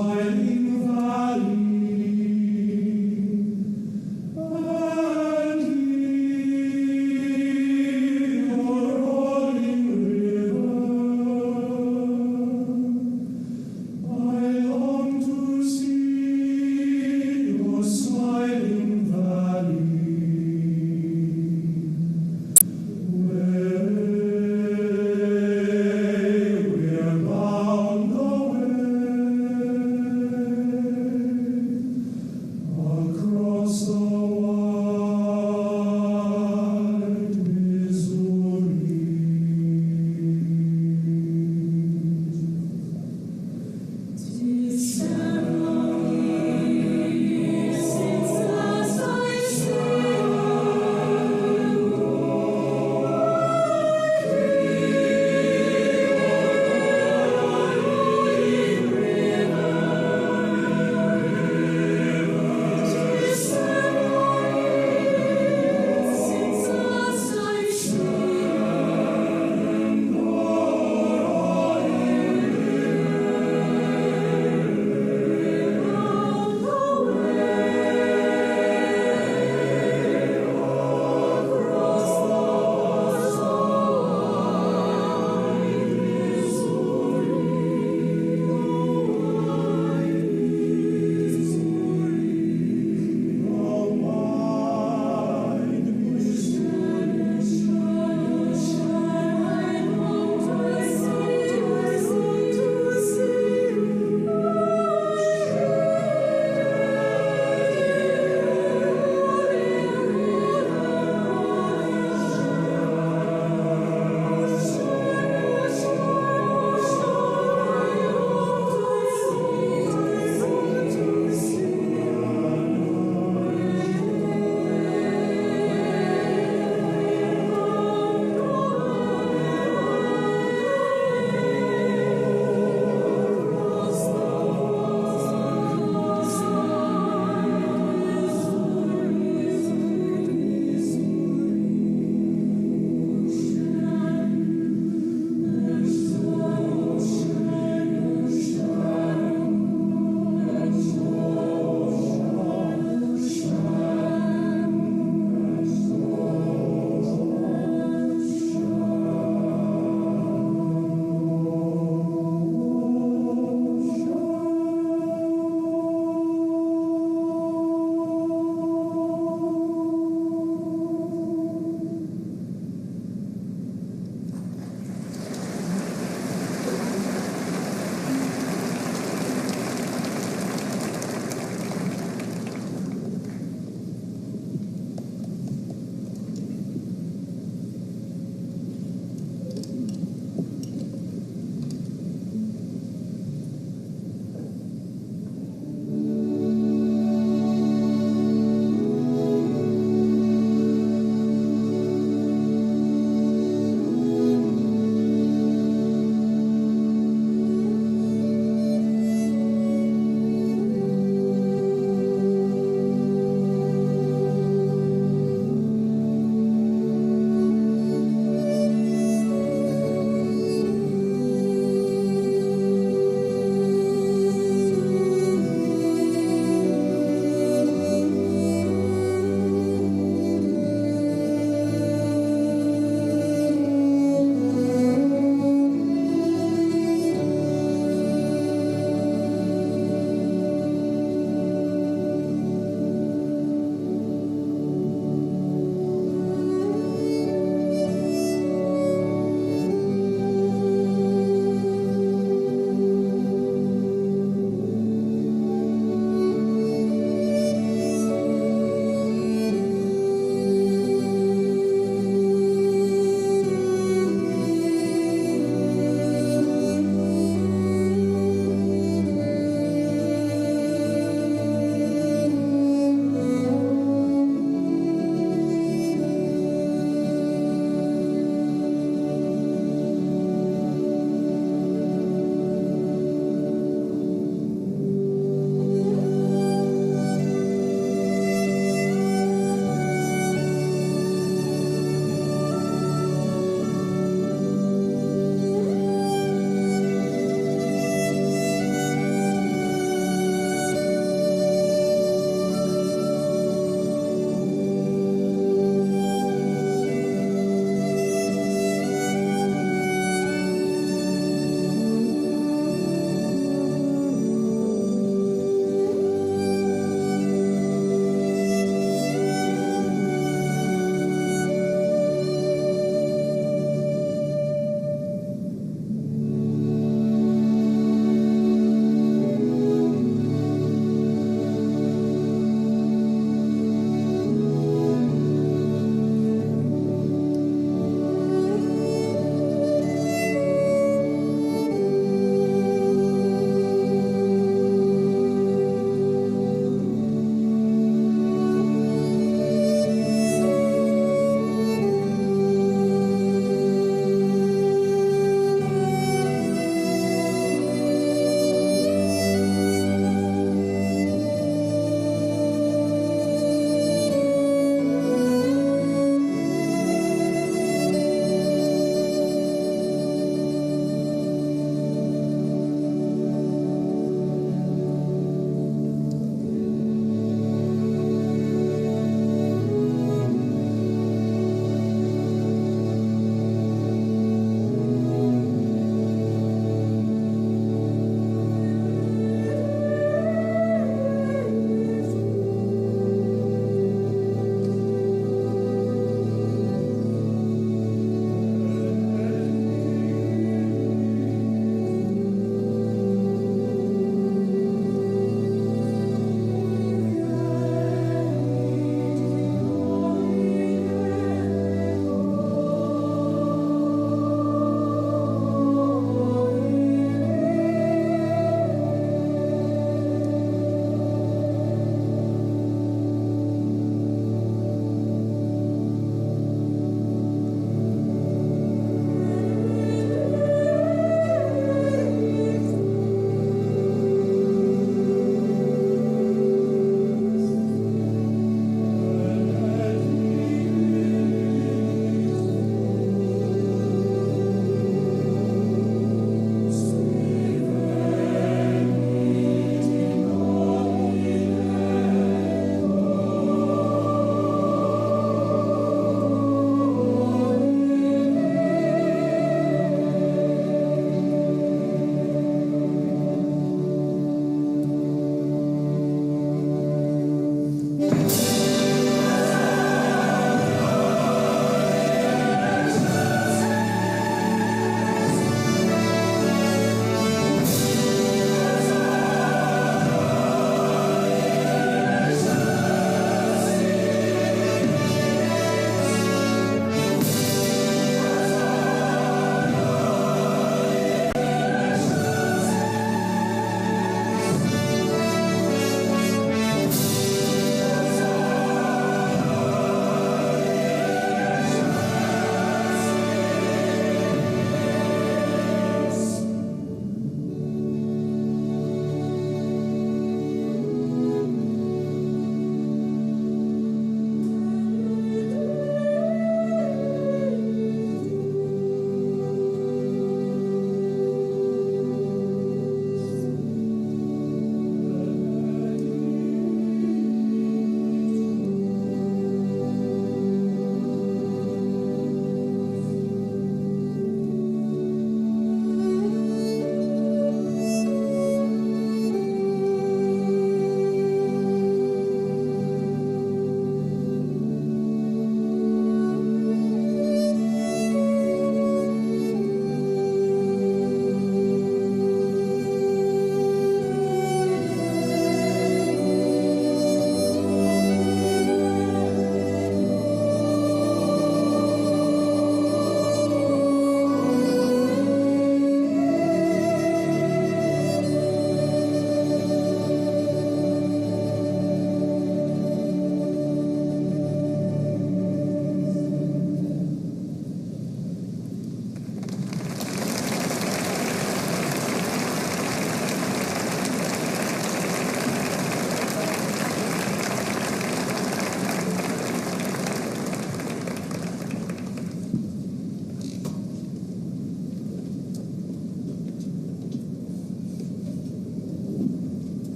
smiling valley, and hear your rolling river. I long to see your smiling valley. We're bound away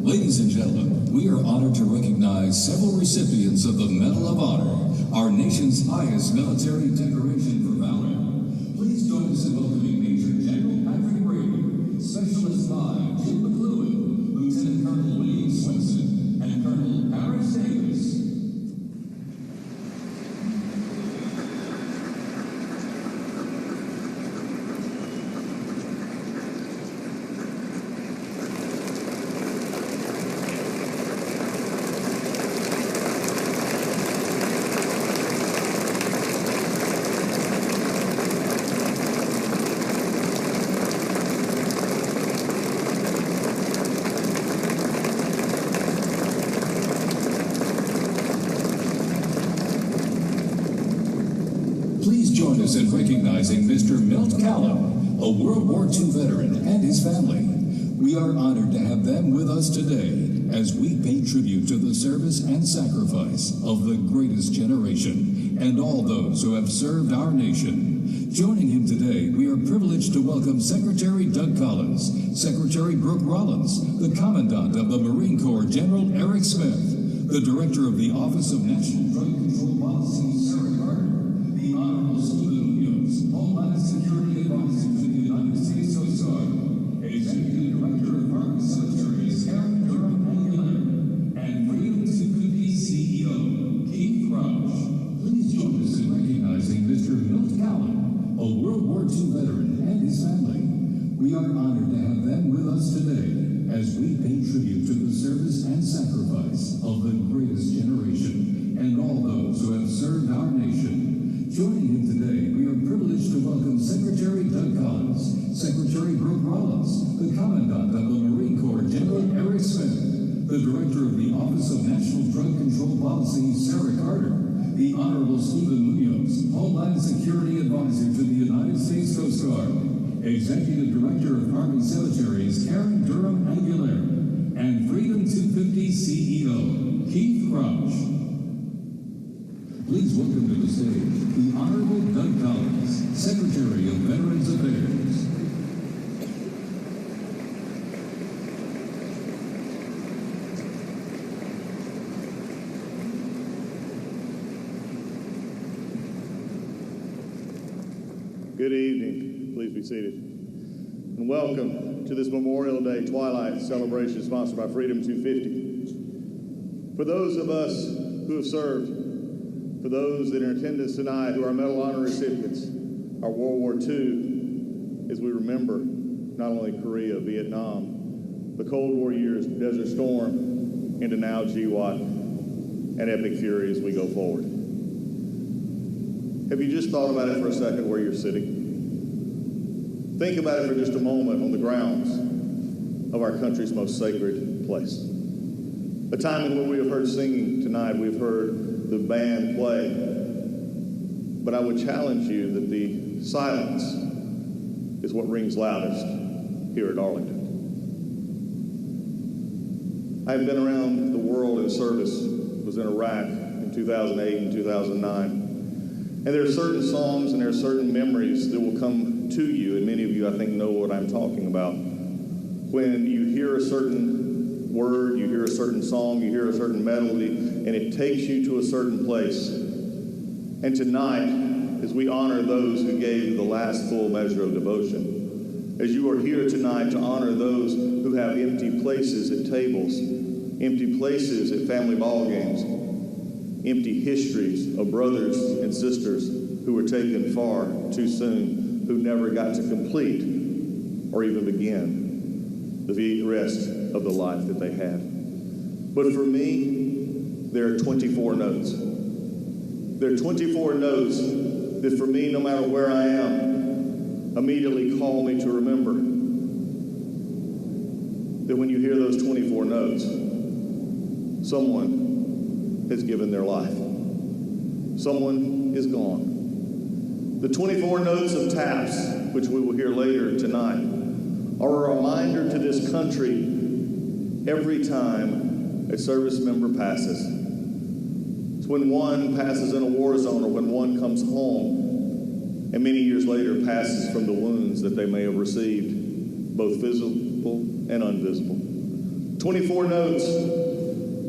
Ladies and gentlemen, we are honored to recognize several recipients of the Medal of Honor, our nation's highest military decoration for valor. Please join us in welcoming Major General Patrick Brady, Specialist 5 Jim McLuhan, Lieutenant Colonel William Swenson, and Colonel Paris Davis. Please join us in recognizing Mr. Milt Callum, a World War II veteran, and his family. We are honored to have them with us today as we pay tribute to the service and sacrifice of the greatest generation and all those who have served our nation. Joining him today, we are privileged to welcome Secretary Doug Collins, Secretary Brooke Rollins, the Commandant of the Marine Corps, General Eric Smith, the Director of the Office of National Drug Control Policy, Sarah Carter, the Honorable Stephen Williams, Homeland Security Advisor to the United States Coast Guard, Executive Director of Army Cemeteries, Karen Durham Angular, and Freedom 250 CEO, Keith Crouch. Please join us in recognizing Mr. Milt Callum, a World War II veteran, and his family. We are honored to have them with us today as we pay tribute to the service and sacrifice of the greatest generation and all those who have served our nation. Joining him today, we are privileged to welcome Secretary Doug Collins, Secretary Brooke Rollins, the Commandant of the Marine Corps, General Eric Smith, the Director of the Office of National Drug Control Policy, Sarah Carter, the Honorable Stephen Williams, Homeland Security Advisor to the United States Coast Guard, Executive Director of Army Cemeteries, Karen Durham Angular, and Freedom 250 CEO, Keith Crouch. Please welcome to the stage the Honorable Doug Collins, Secretary of Veterans Affairs. Good evening. Please be seated. And welcome to this Memorial Day Twilight celebration sponsored by Freedom 250. For those of us who have served, for those that are in attendance tonight who are Medal of Honor recipients, our World War II, as we remember not only Korea, Vietnam, the Cold War years, Desert Storm, into now GWOT and Epic Fury as we go forward. Have you just thought about it for a second where you're sitting? Think about it for just a moment on the grounds of our country's most sacred place. A time in which we have heard singing tonight, we've heard the band play. But I would challenge you that the silence is what rings loudest here at Arlington. I've been around the world in service, was in Iraq in 2008 and 2009. And there are certain songs and there are certain memories that will come to you, and many of you, I think, know what I'm talking about. When you hear a certain word, you hear a certain song, you hear a certain melody, and it takes you to a certain place. And tonight, as we honor those who gave the last full measure of devotion, as you are here tonight to honor those who have empty places at tables, empty places at family ball games, empty histories of brothers and sisters who were taken far too soon, who never got to complete or even begin the rest of the life that they had. But for me, there are 24 notes. There are 24 notes that for me, no matter where I am, immediately call me to remember that when you hear those 24 notes, someone has given their life. Someone is gone. The 24 notes of taps, which we will hear later tonight, are a reminder to this country every time a service member passes. It's when one passes in a war zone or when one comes home and many years later passes from the wounds that they may have received, both visible and invisible. 24 notes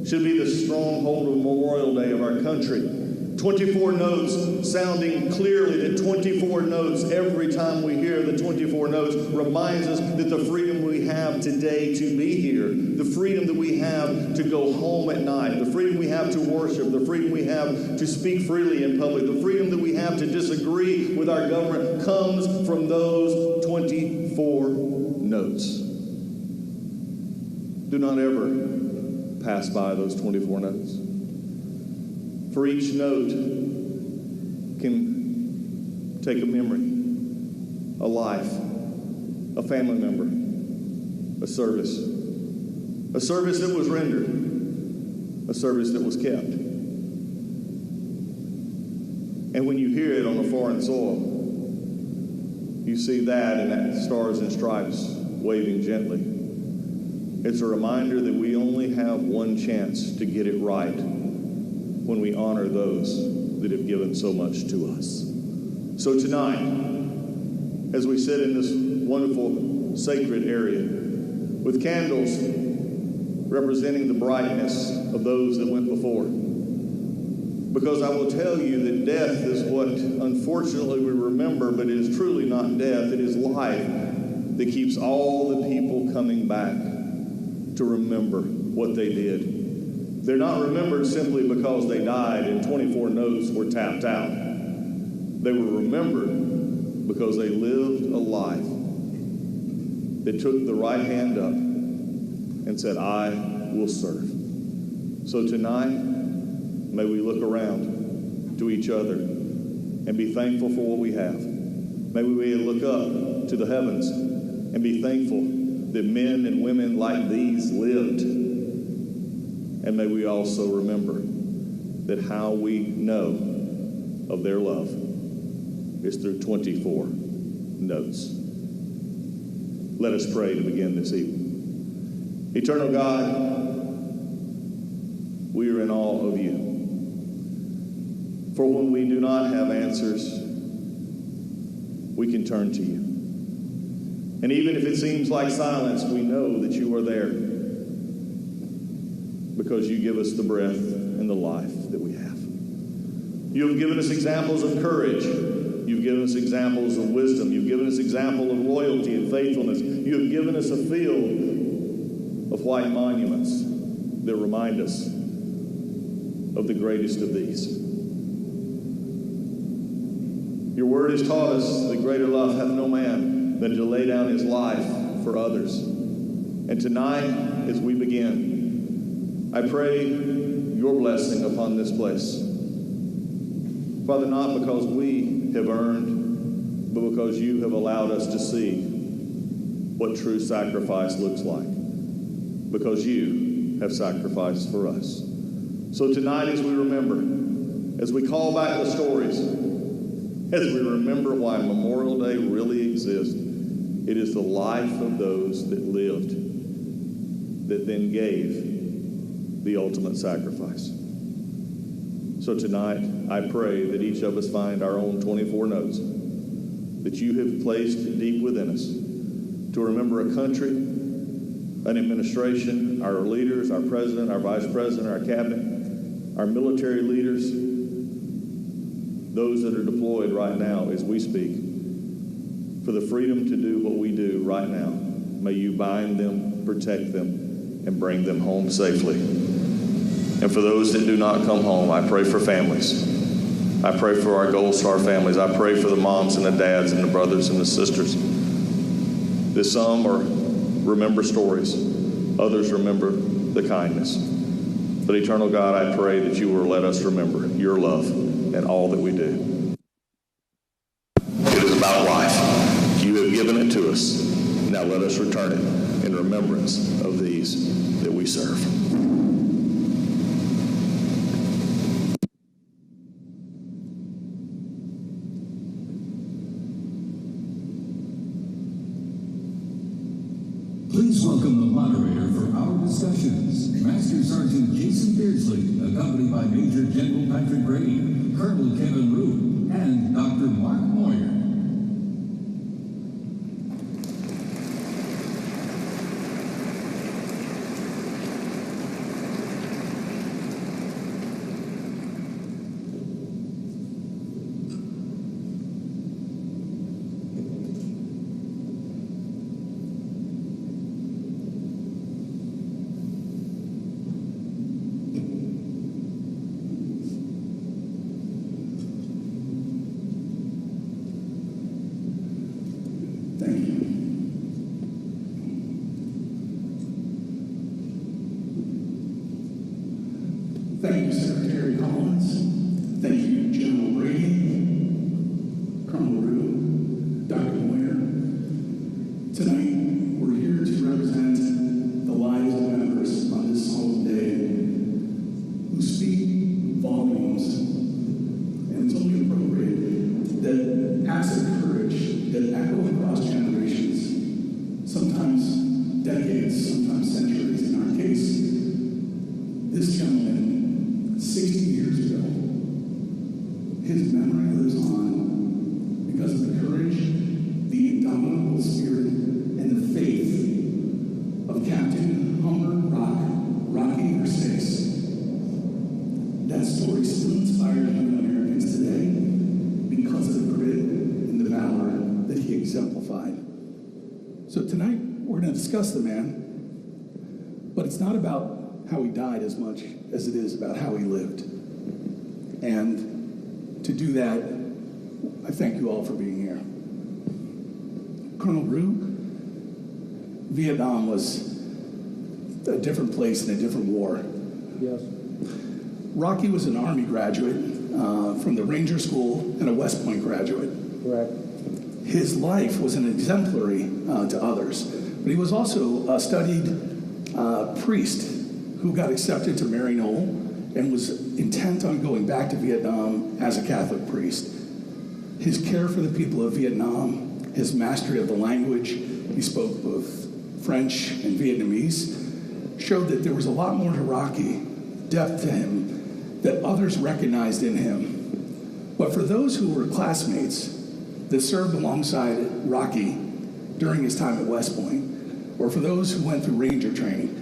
should be the stronghold of Memorial Day of our country. 24 notes sounding clearly, that 24 notes every time we hear the 24 notes reminds us that the freedom we have today to be here, the freedom that we have to go home at night, the freedom we have to worship, the freedom we have to speak freely in public, the freedom that we have to disagree with our government comes from those 24 notes. Do not ever pass by those 24 notes. For each note can take a memory, a life, a family member, a service that was rendered, a service that was kept. And when you hear it on a foreign soil, you see that and that stars and stripes waving gently. It's a reminder that we only have one chance to get it right when we honor those that have given so much to us. So tonight, as we sit in this wonderful sacred area with candles representing the brightness of those that went before, because I will tell you that death is what unfortunately we remember, but it is truly not death, it is life that keeps all the people coming back to remember what they did. They're not remembered simply because they died and 24 notes were tapped out. They were remembered because they lived a life that took the right hand up and said, I will serve. So tonight, may we look around to each other and be thankful for what we have. May we look up to the heavens and be thankful that men and women like these lived. And may we also remember that how we know of their love is through 24 notes. Let us pray to begin this evening. Eternal God, we are in awe of you. For when we do not have answers, we can turn to you. And even if it seems like silence, we know that you are there, because you give us the breath and the life that we have. You have given us examples of courage. You've given us examples of wisdom. You've given us examples of loyalty and faithfulness. You have given us a field of white monuments that remind us of the greatest of these. Your word has taught us that greater love hath no man than to lay down his life for others. And tonight, as we begin, I pray your blessing upon this place. Father, not because we have earned, but because you have allowed us to see what true sacrifice looks like. Because you have sacrificed for us. So tonight, as we remember, as we call back the stories, as we remember why Memorial Day really exists, it is the life of those that lived, that then gave the ultimate sacrifice. So tonight, I pray that each of us find our own 24 notes that you have placed deep within us to remember a country, an administration, our leaders, our president, our vice president, our cabinet, our military leaders, those that are deployed right now as we speak, for the freedom to do what we do right now. May you bind them, protect them, and bring them home safely. And for those that do not come home, I pray for families. I pray for our Gold Star families. I pray for the moms and the dads and the brothers and the sisters. That some remember stories, others remember the kindness. But eternal God, I pray that you will let us remember your love in all that we do. It is about life. You have given it to us. Now let us return it in remembrance of these that we serve. Please welcome the moderator for our discussions, Master Sergeant Jason Beardsley, accompanied by Major General Patrick Grady, Colonel Kevin Root, and Dr. Mark Moyer. Collins. Thank you, General Brady, Colonel Rue, Dr. Moyer. Tonight, we're here to represent the lives of members on this solemn day who speak volumes. And it's only appropriate that acts of courage that echo across generations, sometimes decades, sometimes centuries. In our case, this gentleman, 60 years ago, his memory lives on because of the courage, the indomitable spirit, and the faith of Captain Humber Rocky Versace. That story still inspires young Americans today because of the grit and the valor that he exemplified. So tonight, we're going to discuss the man, but it's not about how he died as much as it is about how he lived. And to do that, I thank you all for being here. Colonel Rue, Vietnam was a different place and a different war. Yes. Rocky was an Army graduate from the Ranger School and a West Point graduate. Correct. His life was an exemplary to others, but he was also a studied priest who got accepted to Maryknoll and was intent on going back to Vietnam as a Catholic priest. His care for the people of Vietnam, his mastery of the language, he spoke both French and Vietnamese, showed that there was a lot more to Rocky, depth to him, that others recognized in him. But for those who were classmates that served alongside Rocky during his time at West Point, or for those who went through Ranger training,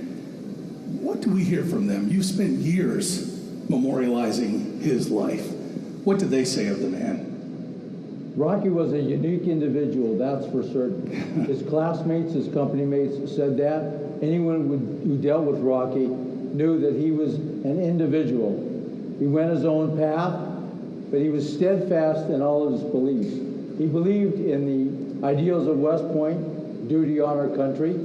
what do we hear from them? You spent years memorializing his life. What did they say of the man? Rocky was a unique individual, that's for certain. His classmates, his company mates said that. Anyone who dealt with Rocky knew that he was an individual. He went his own path, but he was steadfast in all of his beliefs. He believed in the ideals of West Point, duty, honor, country.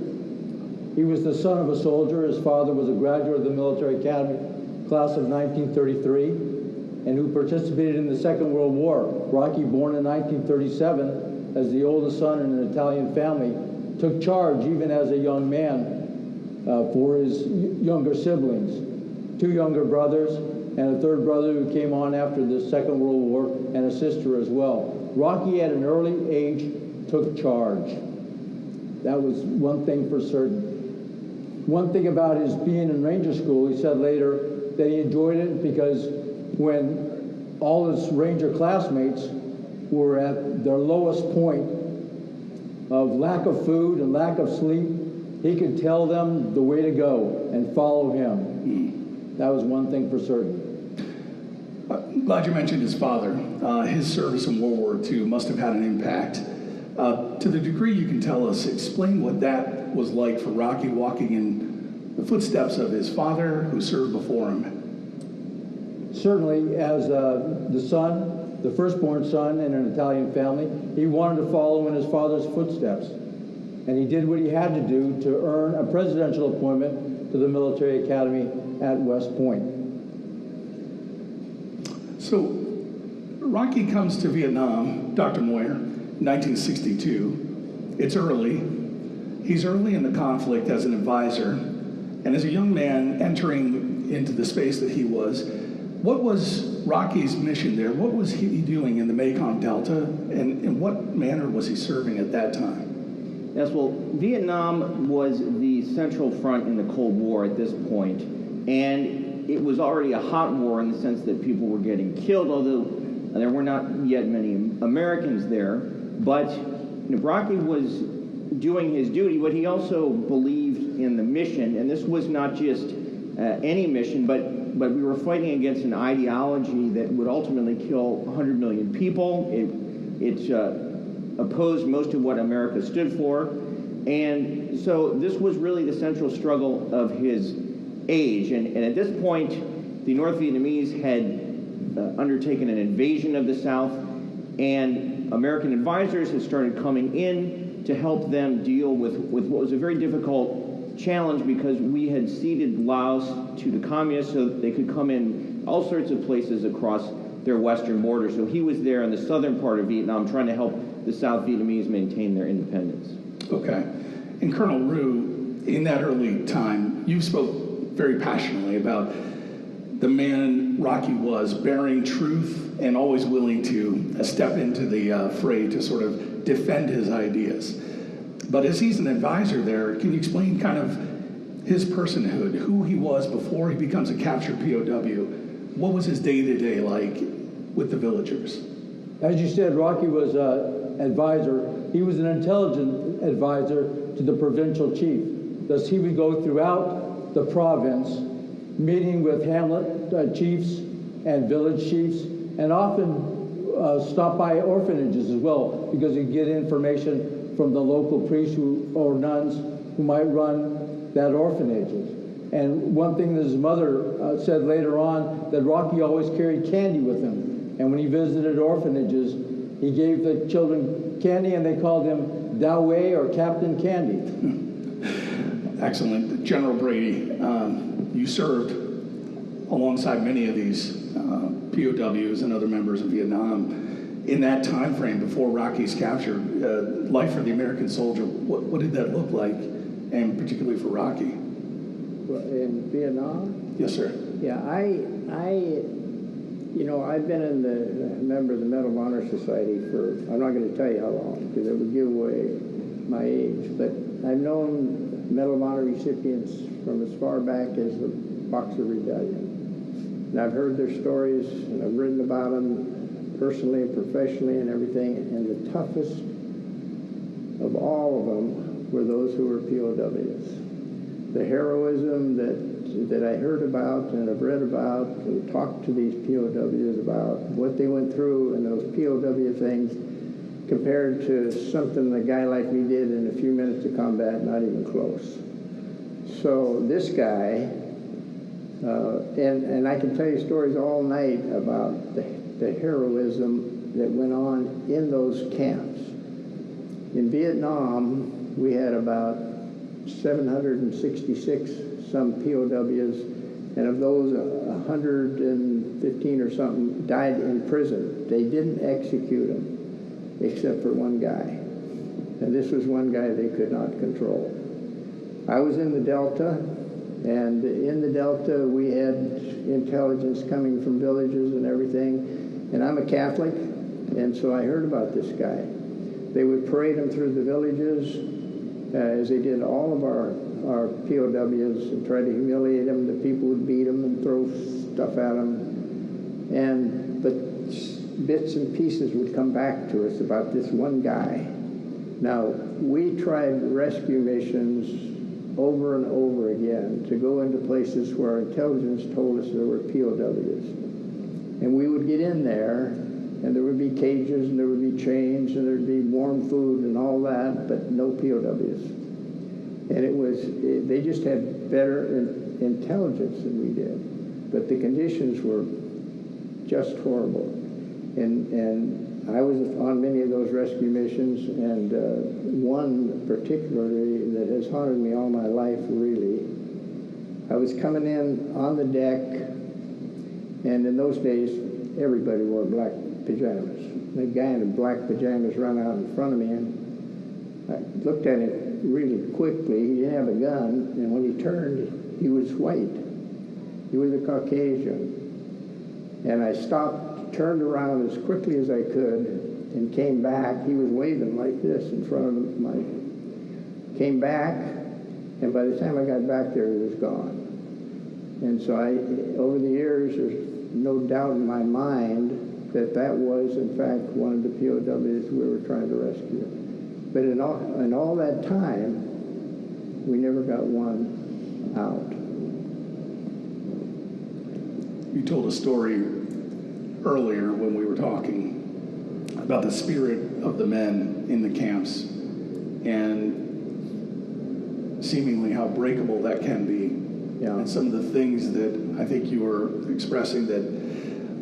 He was the son of a soldier. His father was a graduate of the Military Academy, class of 1933, and who participated in the Second World War. Rocky, born in 1937, as the oldest son in an Italian family, took charge even as a young man for his younger siblings, 2 younger brothers, and a third brother who came on after the Second World War, and a sister as well. Rocky, at an early age, took charge. That was one thing for certain. One thing about his being in Ranger School, he said later that he enjoyed it because when all his Ranger classmates were at their lowest point of lack of food and lack of sleep, he could tell them the way to go and follow him. That was one thing for certain. I'm glad you mentioned his father. His service in World War II must have had an impact. To the degree you can tell us, explain what that was like for Rocky, walking in the footsteps of his father who served before him. Certainly, as the son, the firstborn son in an Italian family, he wanted to follow in his father's footsteps. And he did what he had to do to earn a presidential appointment to the Military Academy at West Point. So, Rocky comes to Vietnam, Dr. Moyer, 1962. It's early. He's early in the conflict as an advisor, and as a young man entering into the space that he was, what was Rocky's mission there? What was he doing in the Mekong Delta, and in what manner was he serving at that time? Yes, well, Vietnam was the central front in the Cold War at this point, and it was already a hot war in the sense that people were getting killed, although there were not yet many Americans there. But Rocky was doing his duty, but he also believed in the mission, and this was not just any mission, but we were fighting against an ideology that would ultimately kill 100 million people. It opposed most of what America stood for, and so this was really the central struggle of his age. And at this point, the North Vietnamese had undertaken an invasion of the South, and American advisors had started coming in to help them deal with what was a very difficult challenge, because we had ceded Laos to the communists so that they could come in all sorts of places across their western border. So he was there in the southern part of Vietnam trying to help the South Vietnamese maintain their independence. Okay. And Colonel Rue, in that early time, you spoke very passionately about the man Rocky was, bearing truth and always willing to step into the fray to sort of defend his ideas. But as he's an advisor there, can you explain kind of his personhood, who he was before he becomes a captured POW? What was his day-to-day like with the villagers? As you said, Rocky was an advisor. He was an intelligent advisor to the provincial chief. Thus, he would go throughout the province, meeting with hamlet chiefs and village chiefs, and often stop by orphanages as well, because he'd get information from the local priests or nuns who might run that orphanages. And one thing that his mother said later on, that Rocky always carried candy with him. And when he visited orphanages, he gave the children candy, and they called him Doway or Captain Candy. Excellent. General Brady, you served alongside many of these POWs and other members of Vietnam. In that time frame before Rocky's capture, life for the American soldier, what did that look like, and particularly for Rocky? In Vietnam? Yes, sir. Yeah, I've been a member of the Medal of Honor Society for, I'm not going to tell you how long, because it would give away my age, but I've known Medal of Honor recipients from as far back as the Boxer Rebellion. And I've heard their stories, and I've written about them personally and professionally and everything, and the toughest of all of them were those who were POWs. The heroism that I heard about and have read about and talked to these POWs about, what they went through and those POW things compared to something a guy like me did in a few minutes of combat, not even close. So this guy, and I can tell you stories all night about the heroism that went on in those camps. In Vietnam, we had about 766 some POWs, and of those 115 or something died in prison. They didn't execute them except for one guy, and this was one guy they could not control. I was in the Delta, and in the Delta we had intelligence coming from villages and everything, and I'm a Catholic, and so I heard about this guy. They would parade him through the villages as they did all of our POWs, and try to humiliate them. The people would beat them and throw stuff at them. But bits and pieces would come back to us about this one guy. Now, we tried rescue missions over and over again to go into places where our intelligence told us there were POWs. And we would get in there, and there would be cages, and there would be chains, and there would be warm food and all that, but no POWs. And they just had better intelligence than we did. But the conditions were just horrible. And I was on many of those rescue missions, and one particularly that has haunted me all my life, really. I was coming in on the deck, and in those days, everybody wore black pajamas. The guy in the black pajamas ran out in front of me, and I looked at him really quickly. He didn't have a gun, and when he turned, he was white. He was a Caucasian. And I stopped, turned around as quickly as I could, and came back. He was waving like this in front of my... Came back, and by the time I got back there, he was gone. And so over the years, there's no doubt in my mind that was, in fact, one of the POWs we were trying to rescue. But in all that time, we never got one out. You told a story earlier when we were talking about the spirit of the men in the camps and seemingly how breakable that can be. Yeah. And some of the things that I think you were expressing that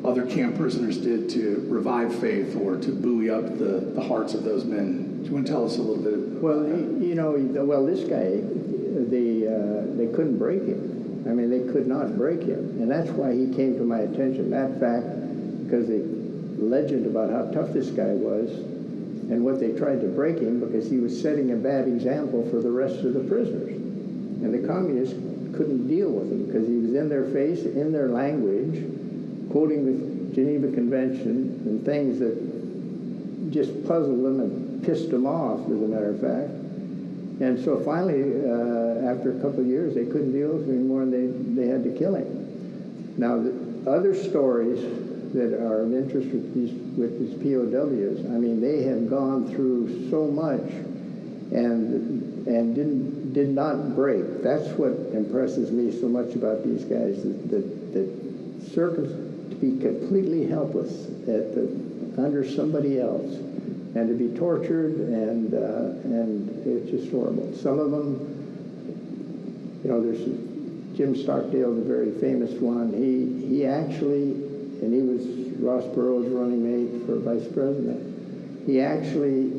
other camp prisoners did to revive faith or to buoy up the hearts of those men. Do you want to tell us a little bit? Well, this guy, they couldn't break him. I mean, they could not break him. And that's why he came to my attention, that fact, because the legend about how tough this guy was and what they tried to break him because he was setting a bad example for the rest of the prisoners. And the communists couldn't deal with him because he was in their face, in their language, quoting the Geneva Convention and things that just puzzled them and pissed them off, as a matter of fact. And so finally, after a couple of years, they couldn't deal with him anymore, and they had to kill him. Now, the other stories that are of interest with these POWs, I mean, they have gone through so much and did not break. That's what impresses me so much about these guys, that to be completely helpless under somebody else, and to be tortured, and it's just horrible. Some of them, there's Jim Stockdale, the very famous one. He actually, and he was Ross Perot's running mate for vice president. He actually,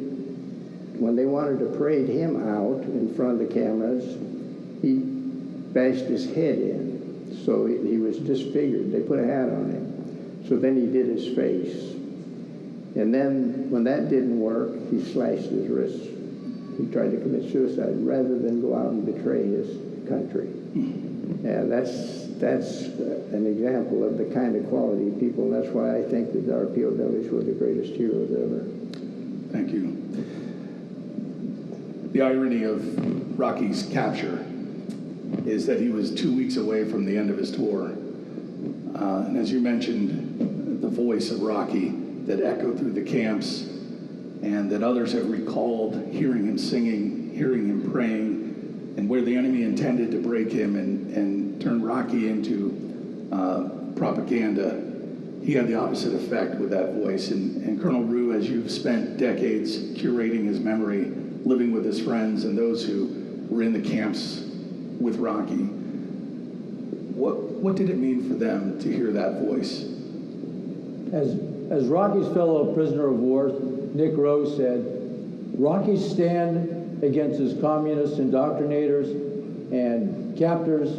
when they wanted to parade him out in front of the cameras, he bashed his head in, so he was disfigured. They put a hat on him. So then he did his face. And then, when that didn't work, he slashed his wrists. He tried to commit suicide rather than go out and betray his country. And that's an example of the kind of quality people, and that's why I think that our POWs were the greatest heroes ever. Thank you. The irony of Rocky's capture is that he was 2 weeks away from the end of his tour. And as you mentioned, the voice of Rocky that echoed through the camps, and that others have recalled hearing him singing, hearing him praying, and where the enemy intended to break him and turn Rocky into propaganda, he had the opposite effect with that voice. And Colonel Rue, as you've spent decades curating his memory, living with his friends and those who were in the camps with Rocky, what did it mean for them to hear that voice? As Rocky's fellow prisoner of war, Nick Rowe, said, Rocky's stand against his communist indoctrinators and captors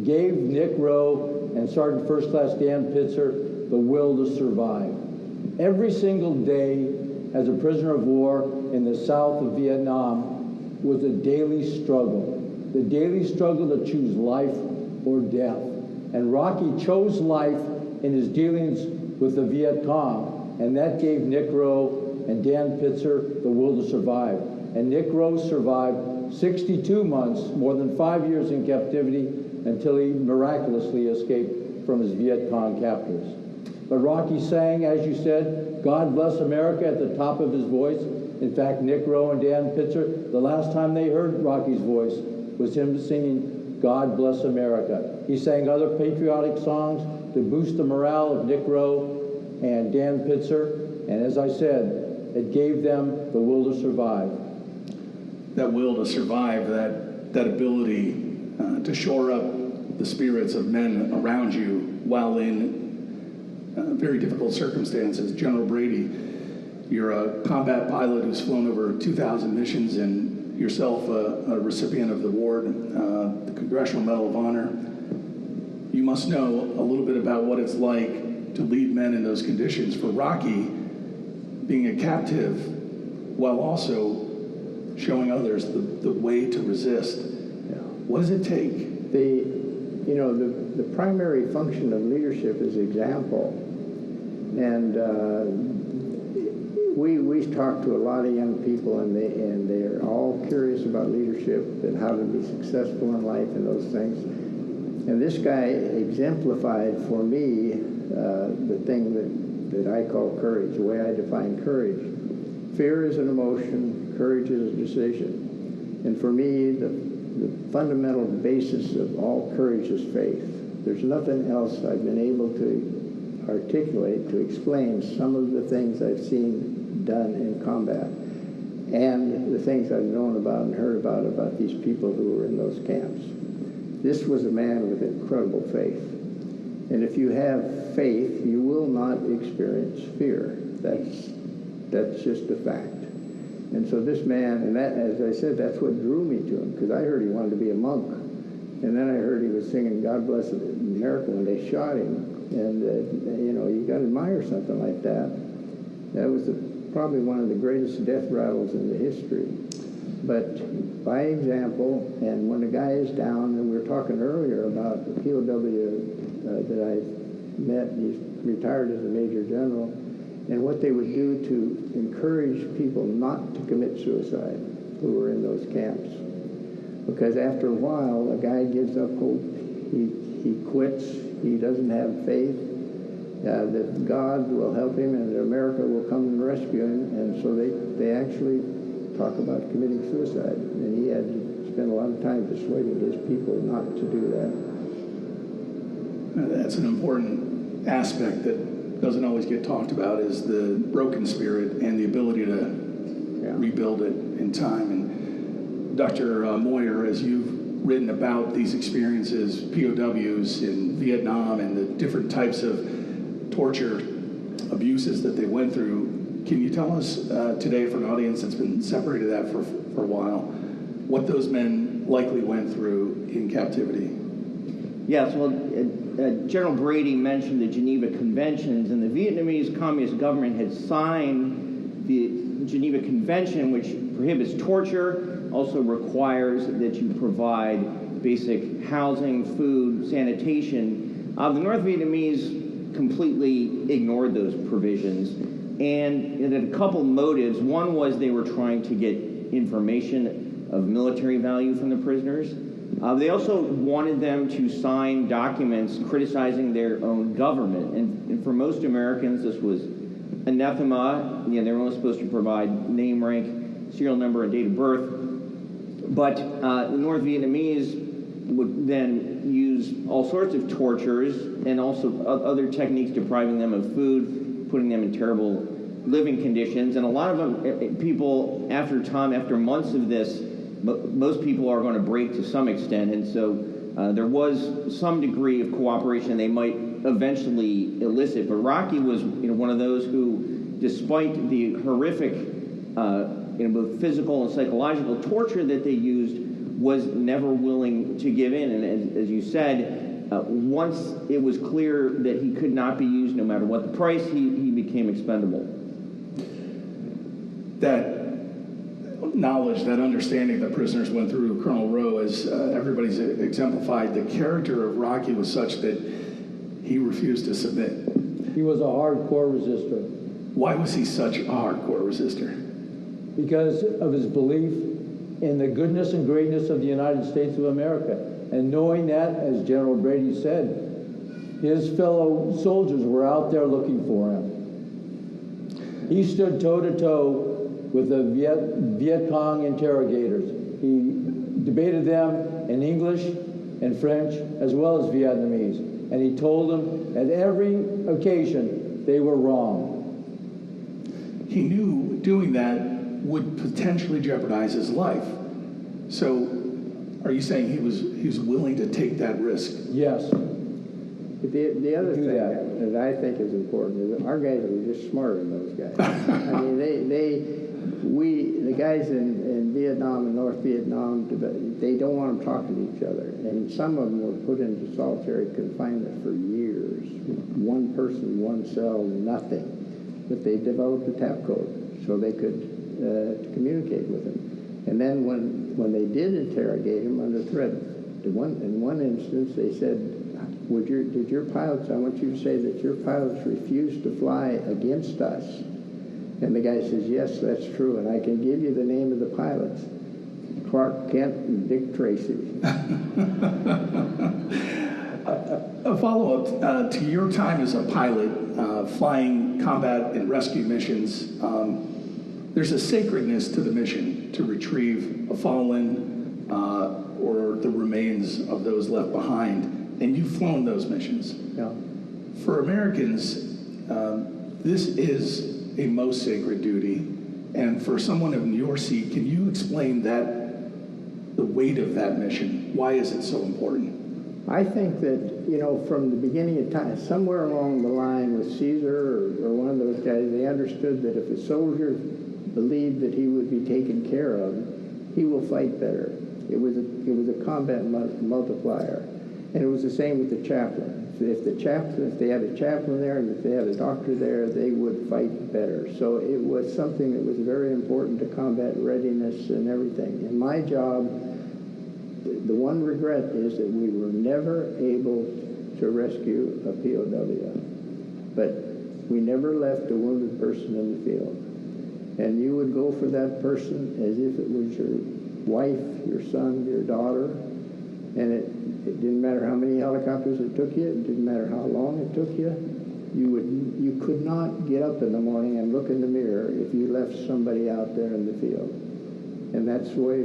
gave Nick Rowe and Sergeant First Class Dan Pitzer the will to survive. Every single day as a prisoner of war in the south of Vietnam was a daily struggle. The daily struggle to choose life or death. And Rocky chose life in his dealings with the Viet Cong, and that gave Nick Rowe and Dan Pitzer the will to survive. And Nick Rowe survived 62 months, more than 5 years in captivity, until he miraculously escaped from his Viet Cong captors. But Rocky sang, as you said, God Bless America at the top of his voice. In fact, Nick Rowe and Dan Pitzer, the last time they heard Rocky's voice was him singing God Bless America. He sang other patriotic songs to boost the morale of Nick Rowe and Dan Pitzer, and as I said, it gave them the will to survive. That will to survive, that ability to shore up the spirits of men around you while in very difficult circumstances. General Brady, you're a combat pilot who's flown over 2,000 missions, and yourself a recipient of the award, the Congressional Medal of Honor. You must know a little bit about what it's like to lead men in those conditions. For Rocky, being a captive while also showing others the way to resist. What does it take? The primary function of leadership is example. And we talk to a lot of young people, and they're all curious about leadership and how to be successful in life and those things. And this guy exemplified for me the thing that I call courage, the way I define courage. Fear is an emotion, courage is a decision. And for me, the fundamental basis of all courage is faith. There's nothing else I've been able to articulate to explain some of the things I've seen done in combat and the things I've known about and heard about these people who were in those camps. This was a man with incredible faith. And if you have faith, you will not experience fear. That's just a fact. And so this man, and that, as I said, that's what drew me to him, because I heard he wanted to be a monk. And then I heard he was singing "God Bless America" when they shot him. And you know, you got to admire something like that. That was probably one of the greatest death rattles in the history. But by example, and when a guy is down, and we were talking earlier about the POW that I met, he's retired as a major general, and what they would do to encourage people not to commit suicide who were in those camps. Because after a while, a guy gives up hope, he quits, he doesn't have faith, that God will help him and that America will come and rescue him, and so they actually talk about committing suicide. And he had to spend a lot of time persuading his people not to do that. That's an important aspect that doesn't always get talked about, is the broken spirit and the ability to rebuild it in time. And Dr. Moyer, as you've written about these experiences, POWs in Vietnam and the different types of torture abuses that they went through, can you tell us today, for an audience that's been separated that for a while, what those men likely went through in captivity? Yes, well, General Brady mentioned the Geneva Conventions, and the Vietnamese Communist government had signed the Geneva Convention, which prohibits torture, also requires that you provide basic housing, food, sanitation. The North Vietnamese completely ignored those provisions, and it had a couple motives. One was they were trying to get information of military value from the prisoners. They also wanted them to sign documents criticizing their own government. And for most Americans, this was anathema. They were only supposed to provide name, rank, serial number, and date of birth. But the North Vietnamese would then use all sorts of tortures and also other techniques depriving them of food, putting them in terrible living conditions. And a lot of them, people, after time, after months of this, most people are going to break to some extent, and so there was some degree of cooperation they might eventually elicit. But Rocky was, one of those who, despite the horrific, both physical and psychological torture that they used, was never willing to give in. And as you said, once it was clear that he could not be used, no matter what the price, he became expendable. That knowledge, that understanding that prisoners went through, Colonel Rowe, as everybody's exemplified, the character of Rocky was such that he refused to submit. He was a hardcore resistor. Why was he such a hardcore resistor? Because of his belief in the goodness and greatness of the United States of America. And knowing that, as General Brady said, his fellow soldiers were out there looking for him. He stood toe-to-toe with the Viet Cong interrogators. He debated them in English and French as well as Vietnamese. And he told them at every occasion they were wrong. He knew doing that would potentially jeopardize his life. So are you saying he was willing to take that risk? Yes. The other thing that I think is important is that our guys are just smarter than those guys. I mean, the guys in Vietnam and North Vietnam, they don't want to talk to each other. And some of them were put into solitary confinement for years. One person, one cell, nothing. But they developed a tap code so they could communicate with him. And then when they did interrogate him under threat, in one instance they said, did your pilots, I want you to say that your pilots refused to fly against us. And the guy says, yes, that's true, and I can give you the name of the pilots. Clark Kent and Dick Tracy. A follow-up to your time as a pilot, flying combat and rescue missions, there's a sacredness to the mission to retrieve a fallen or the remains of those left behind, and you've flown those missions. Yeah. For Americans, this is a most sacred duty, and for someone in your seat, can you explain the weight of that mission? Why is it so important? I think that, from the beginning of time, somewhere along the line with Caesar or one of those guys, they understood that if a soldier believed that he would be taken care of, he will fight better. It was a combat multiplier. And it was the same with the chaplain. If they had a chaplain there and if they had a doctor there, they would fight better. So it was something that was very important to combat readiness and everything. In my job, the one regret is that we were never able to rescue a POW. But we never left a wounded person in the field. And you would go for that person as if it was your wife, your son, your daughter. And it didn't matter how many helicopters it took you. It didn't matter how long it took you. You could not get up in the morning and look in the mirror if you left somebody out there in the field. And that's the way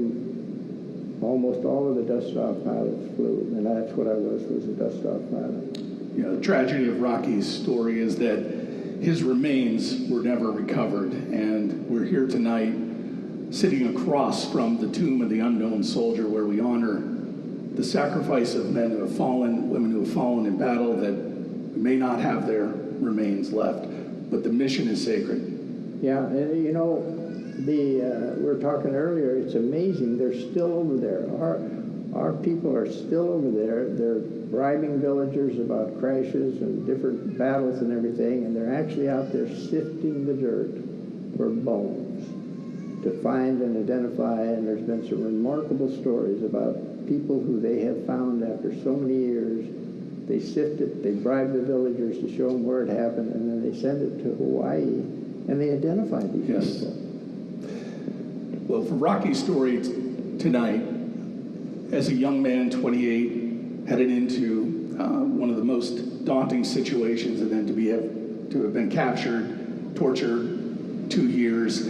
almost all of the dust-off pilots flew. And that's what I was a dust-off pilot. You know, the tragedy of Rocky's story is that his remains were never recovered. And we're here tonight sitting across from the tomb of the unknown soldier where we honor the sacrifice of men who have fallen, women who have fallen in battle that may not have their remains left, but the mission is sacred. Yeah, and you know, we were talking earlier, it's amazing, they're still over there. Our people are still over there. They're bribing villagers about crashes and different battles and everything, and they're actually out there sifting the dirt for bones to find and identify, and there's been some remarkable stories about people who they have found after so many years. They sift it, they bribe the villagers to show them where it happened, and then they send it to Hawaii, and they identify these people. Well, for Rocky's story tonight, as a young man, 28, headed into one of the most daunting situations, and then to have been captured, tortured, 2 years,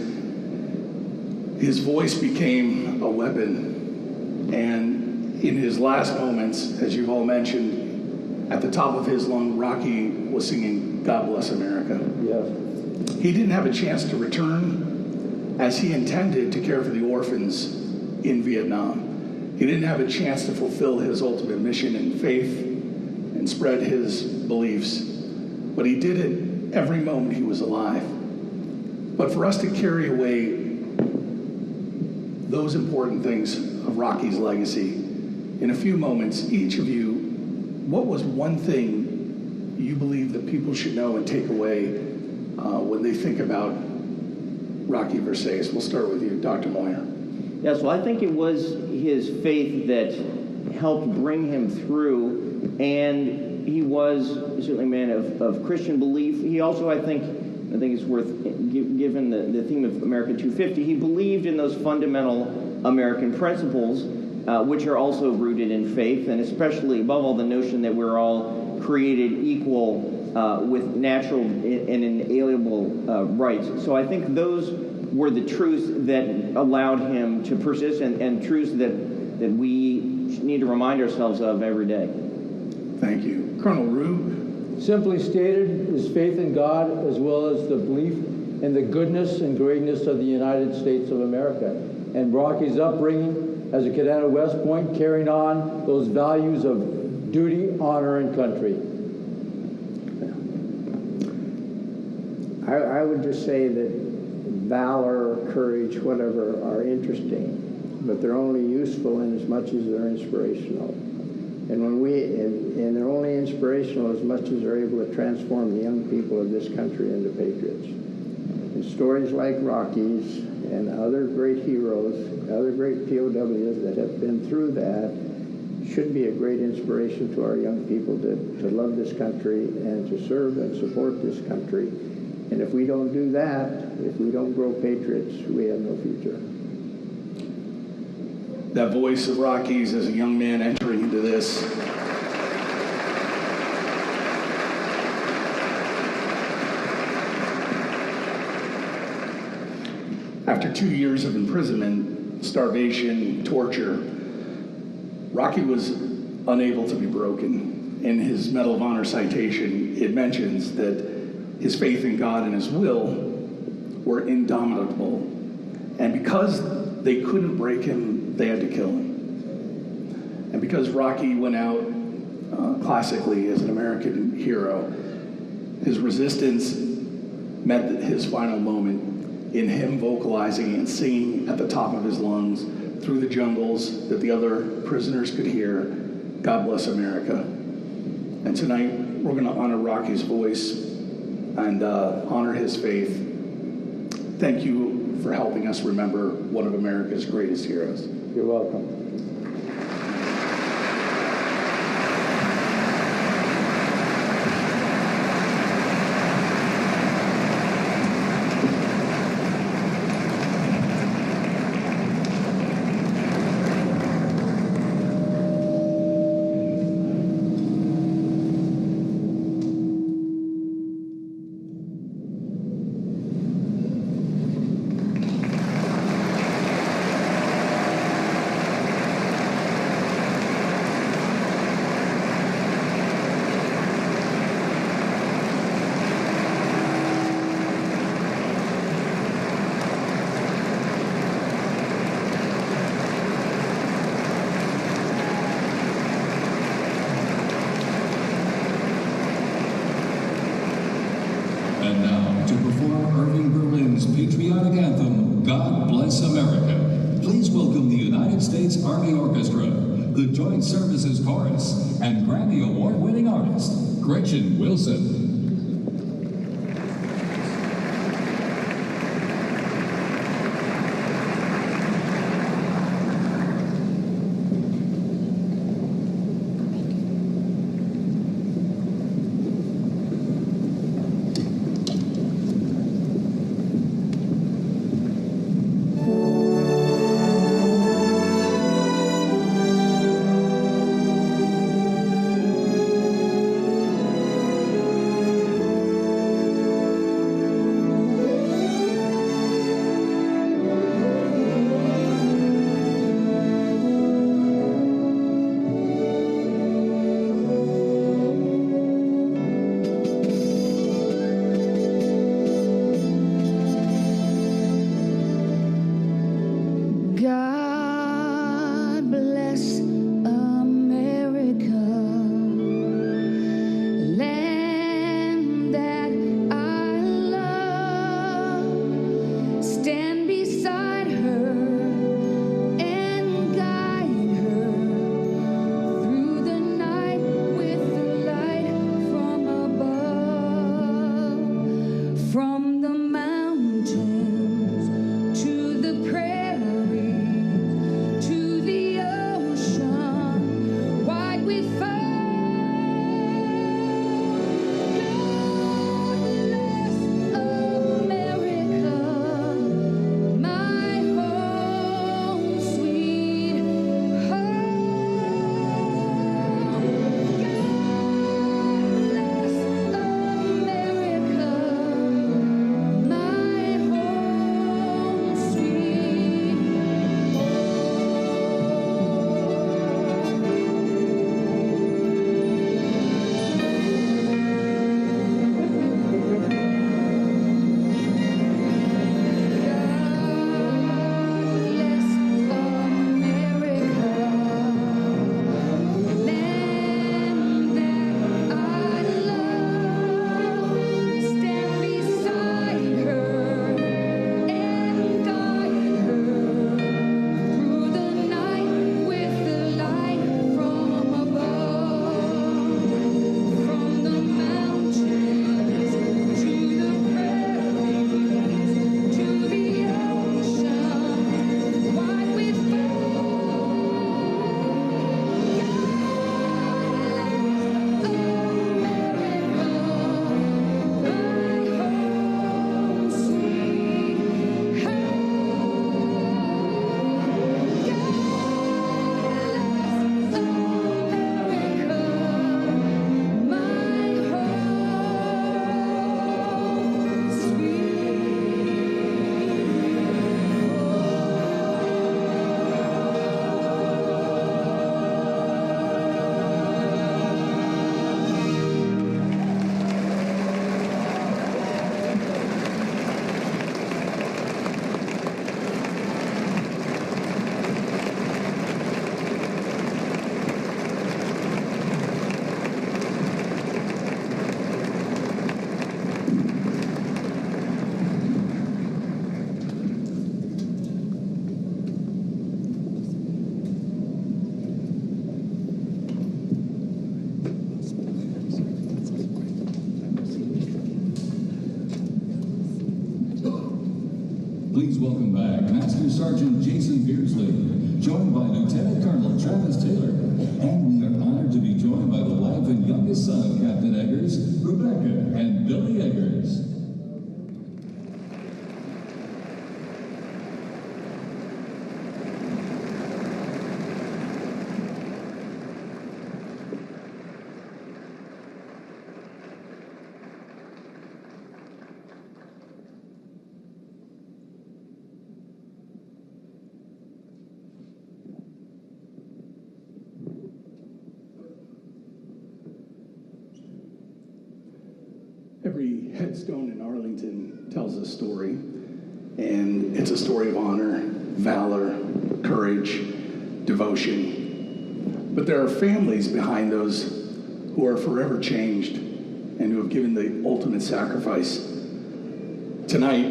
his voice became a weapon. And in his last moments, as you've all mentioned, at the top of his lung, Rocky was singing "God Bless America." Yes. He didn't have a chance to return as he intended to care for the orphans in Vietnam. He didn't have a chance to fulfill his ultimate mission in faith and spread his beliefs. But he did it every moment he was alive. But for us to carry away those important things of Rocky's legacy, in a few moments, each of you, what was one thing you believe that people should know and take away when they think about Rocky Versailles? We'll start with you, Dr. Moyer. Yeah, so I think it was his faith that helped bring him through, and he was certainly a man of Christian belief. He also, I think it's worth, given the theme of America 250, he believed in those fundamental American principles, which are also rooted in faith, and especially, above all, the notion that we're all created equal with natural and inalienable rights. So I think those were the truths that allowed him to persist, and truths that we need to remind ourselves of every day. Thank you. Colonel Rue? Simply stated, is faith in God as well as the belief in the goodness and greatness of the United States of America. And Rocky's upbringing as a cadet at West Point, carrying on those values of duty, honor, and country. I would just say that valor, courage, whatever, are interesting, but they're only useful in as much as they're inspirational. And they're only inspirational as much as they're able to transform the young people of this country into patriots. And stories like Rocky's and other great heroes, other great POWs that have been through that should be a great inspiration to our young people to love this country and to serve and support this country. And if we don't do that, if we don't grow patriots, we have no future. That voice of Rocky's as a young man entering into this. After 2 years of imprisonment, starvation, torture, Rocky was unable to be broken. In his Medal of Honor citation, it mentions that his faith in God and his will were indomitable. And because they couldn't break him, they had to kill him. And because Rocky went out classically as an American hero, his resistance met his final moment in him vocalizing and singing at the top of his lungs through the jungles that the other prisoners could hear, God bless America. And tonight, we're going to honor Rocky's voice and honor his faith. Thank you for helping us remember one of America's greatest heroes. You're welcome. And now, to perform Irving Berlin's patriotic anthem, God Bless America, please welcome the United States Army Orchestra, the Joint Services Chorus, and Grammy Award-winning artist, Gretchen Wilson. welcome back Master Sergeant Jason Beardsley, joined by Lieutenant Colonel Travis Taylor, and we are honored to be joined by the wife and youngest son of Captain Eggers, Rebecca and Billy Eggers. Every headstone in Arlington tells a story, and it's a story of honor, valor, courage, devotion. But there are families behind those who are forever changed and who have given the ultimate sacrifice. Tonight,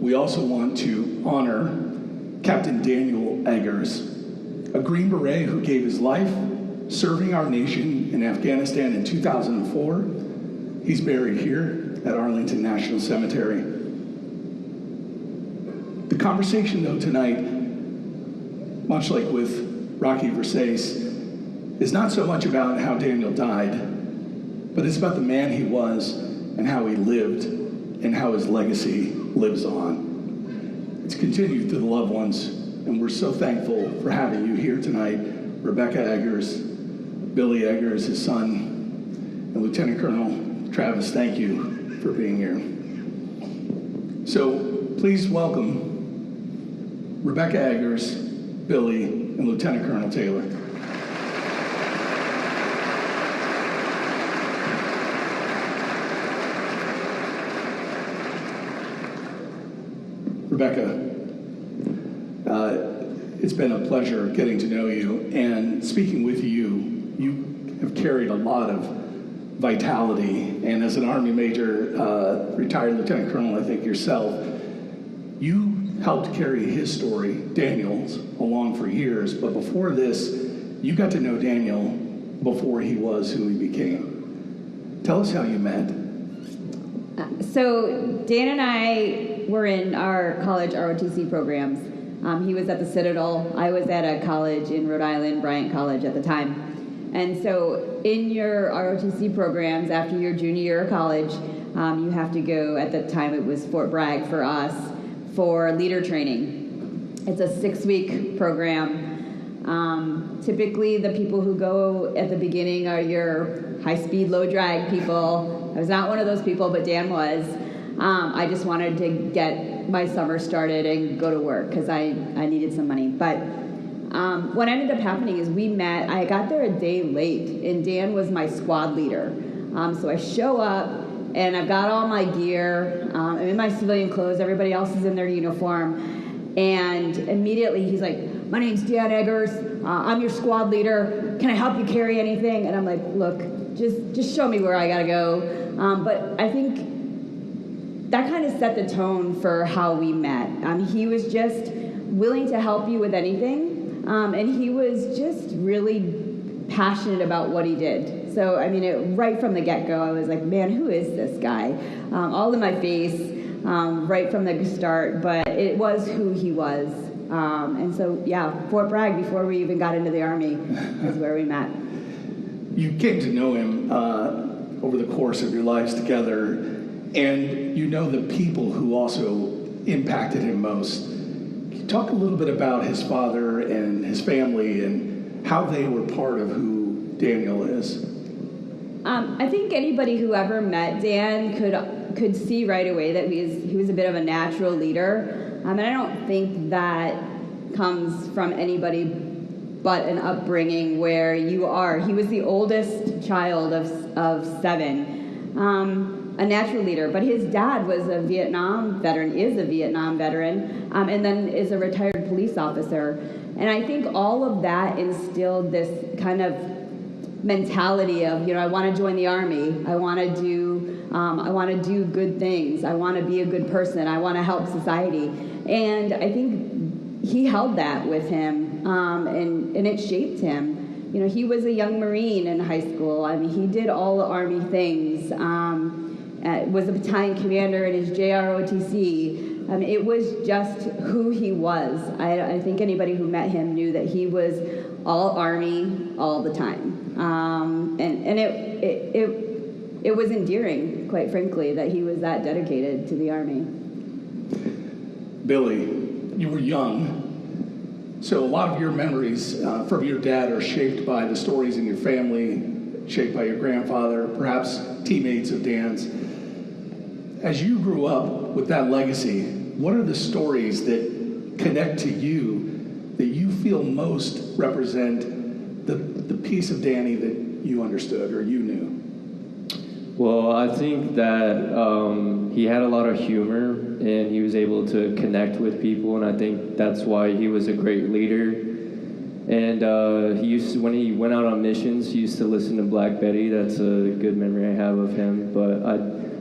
we also want to honor Captain Daniel Eggers, a Green Beret who gave his life serving our nation in Afghanistan in 2004. He's buried here at Arlington National Cemetery. The conversation, though, tonight, much like with Rocky Versace, is not so much about how Daniel died, but it's about the man he was and how he lived and how his legacy lives on. It's continued to the loved ones, and we're so thankful for having you here tonight. Rebecca Eggers, Billy Eggers, his son, and Lieutenant Colonel Travis, thank you for being here. So please welcome Rebecca Eggers, Billy, and Lieutenant Colonel Taylor. Rebecca, it's been a pleasure getting to know you and speaking with you. You have carried a lot of vitality, and as an Army Major, retired Lieutenant Colonel, I think yourself, you helped carry his story, Daniel's, along for years, but before this, you got to know Daniel before he was who he became. Tell us how you met. So Dan and I were in our college ROTC programs. He was at the Citadel. I was at a college in Rhode Island, Bryant College at the time. And so in your ROTC programs, after your junior year of college, you have to go, at the time it was Fort Bragg for us, for leader training. It's a 6-week program. Typically the people who go at the beginning are your high-speed, low-drag people. I was not one of those people, but Dan was. I just wanted to get my summer started and go to work because I needed some money. But what ended up happening is we met. I got there a day late, and Dan was my squad leader. So I show up, and I've got all my gear. I'm in my civilian clothes. Everybody else is in their uniform. And immediately he's like, "My name's Dan Eggers. I'm your squad leader. Can I help you carry anything?" And I'm like, "Look, just show me where I gotta go." But I think that kind of set the tone for how we met. He was just willing to help you with anything. And he was just really passionate about what he did. So, I mean, right from the get-go, I was like, man, who is this guy? All in my face, right from the start, but it was who he was. And so, yeah, Fort Bragg, before we even got into the Army, is where we met. You came to know him over the course of your lives together, and you know the people who also impacted him most. Talk a little bit about his father and his family and how they were part of who Daniel is. I think anybody who ever met Dan could see right away that he was a bit of a natural leader. And I don't think that comes from anybody but an upbringing where you are. He was the oldest child of 7. A natural leader, but his dad was a Vietnam veteran, is a Vietnam veteran, and then is a retired police officer. And I think all of that instilled this kind of mentality of, I want to join the Army. I want to do good things. I want to be a good person. I want to help society. And I think he held that with him, and it shaped him. He was a young Marine in high school. I mean, he did all the Army things. Was a battalion commander in his JROTC. It was just who he was. I think anybody who met him knew that he was all Army all the time. And it was endearing, quite frankly, that he was that dedicated to the Army. Billy, you were young, so a lot of your memories from your dad are shaped by the stories in your family, shaped by your grandfather, perhaps teammates of Dan's. As you grew up with that legacy, what are the stories that connect to you that you feel most represent the piece of Danny that you understood or you knew? Well, I think that he had a lot of humor and he was able to connect with people, and I think that's why he was a great leader. And when he went out on missions, he used to listen to Black Betty. That's a good memory I have of him. But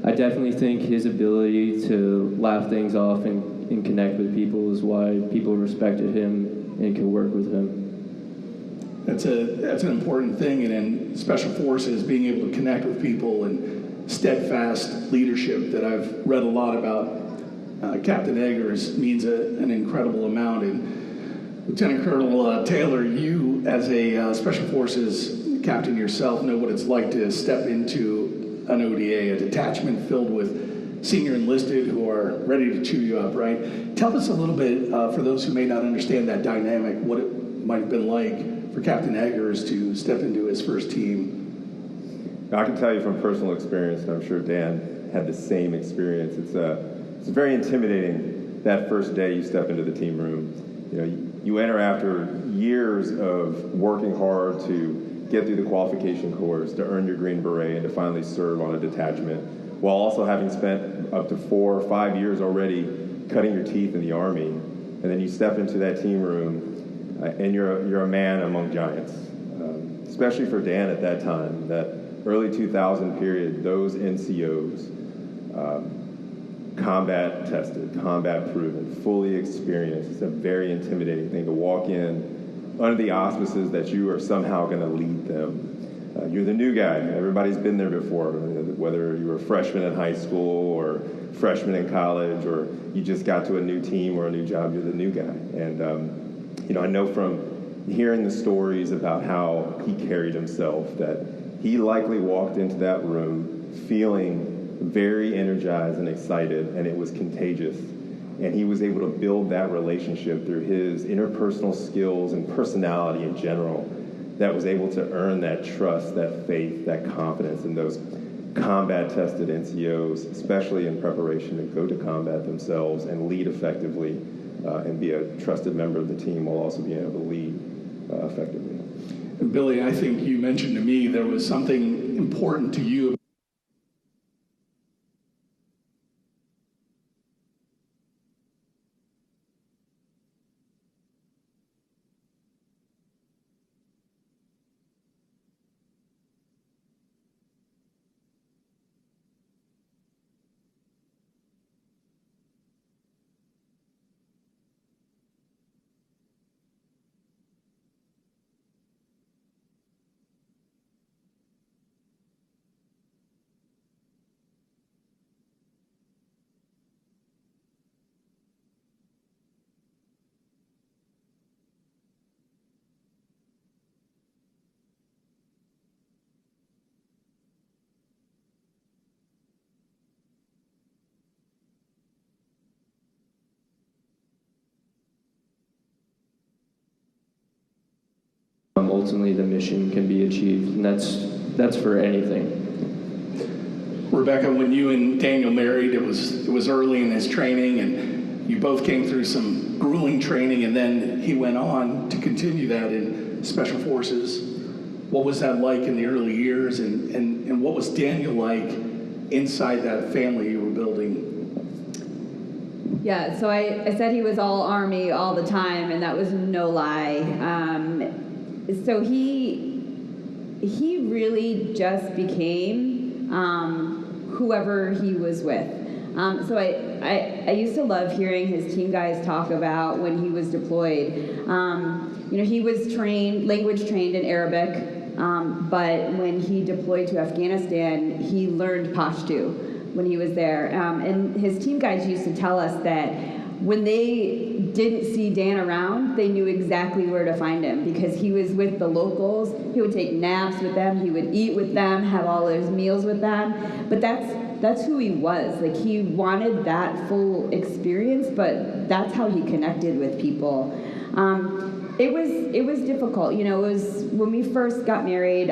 I definitely think his ability to laugh things off and connect with people is why people respected him and could work with him. That's an important thing, and in Special Forces, being able to connect with people and steadfast leadership that I've read a lot about. Captain Eggers means an incredible amount. And Lieutenant Colonel Taylor, you as a Special Forces captain yourself know what it's like to step into an ODA, a detachment filled with senior enlisted who are ready to chew you up, right? Tell us a little bit, for those who may not understand that dynamic, what it might have been like for Captain Eggers to step into his first team. I can tell you from personal experience, and I'm sure Dan had the same experience. It's very intimidating that first day you step into the team room. You know, you enter after years of working hard to get through the qualification course, to earn your Green Beret, and to finally serve on a detachment, while also having spent up to 4 or 5 years already cutting your teeth in the Army. And then you step into that team room, and you're a man among giants. Especially for Dan at that time, that early 2000 period, those NCOs, combat tested, combat proven, fully experienced. It's a very intimidating thing to walk in under the auspices that you are somehow going to lead them. You're the new guy. Everybody's been there before, whether you were a freshman in high school or freshman in college, or you just got to a new team or a new job, you're the new guy. And, I know from hearing the stories about how he carried himself that he likely walked into that room feeling very energized and excited, and it was contagious. And he was able to build that relationship through his interpersonal skills and personality in general that was able to earn that trust, that faith, that confidence in those combat-tested NCOs, especially in preparation to go to combat themselves and lead effectively and be a trusted member of the team while also being able to lead effectively. And Billy, I think you mentioned to me there was something important to you. Ultimately, the mission can be achieved, and that's for anything. Rebecca, when you and Daniel married, it was early in his training, and you both came through some grueling training, and then he went on to continue that in Special Forces. What was that like in the early years, and what was Daniel like inside that family you were building? Yeah, so I said he was all Army all the time, and that was no lie. So he really just became whoever he was with. So I used to love hearing his team guys talk about when he was deployed. He was language trained in Arabic, but when he deployed to Afghanistan, he learned Pashto. when he was there. And his team guys used to tell us that when they didn't see Dan around, they knew exactly where to find him because he was with the locals. He would take naps with them. He would eat with them, have all his meals with them. But that's who he was. Like, he wanted that full experience, but that's how he connected with people. It was difficult. You know, it was when we first got married.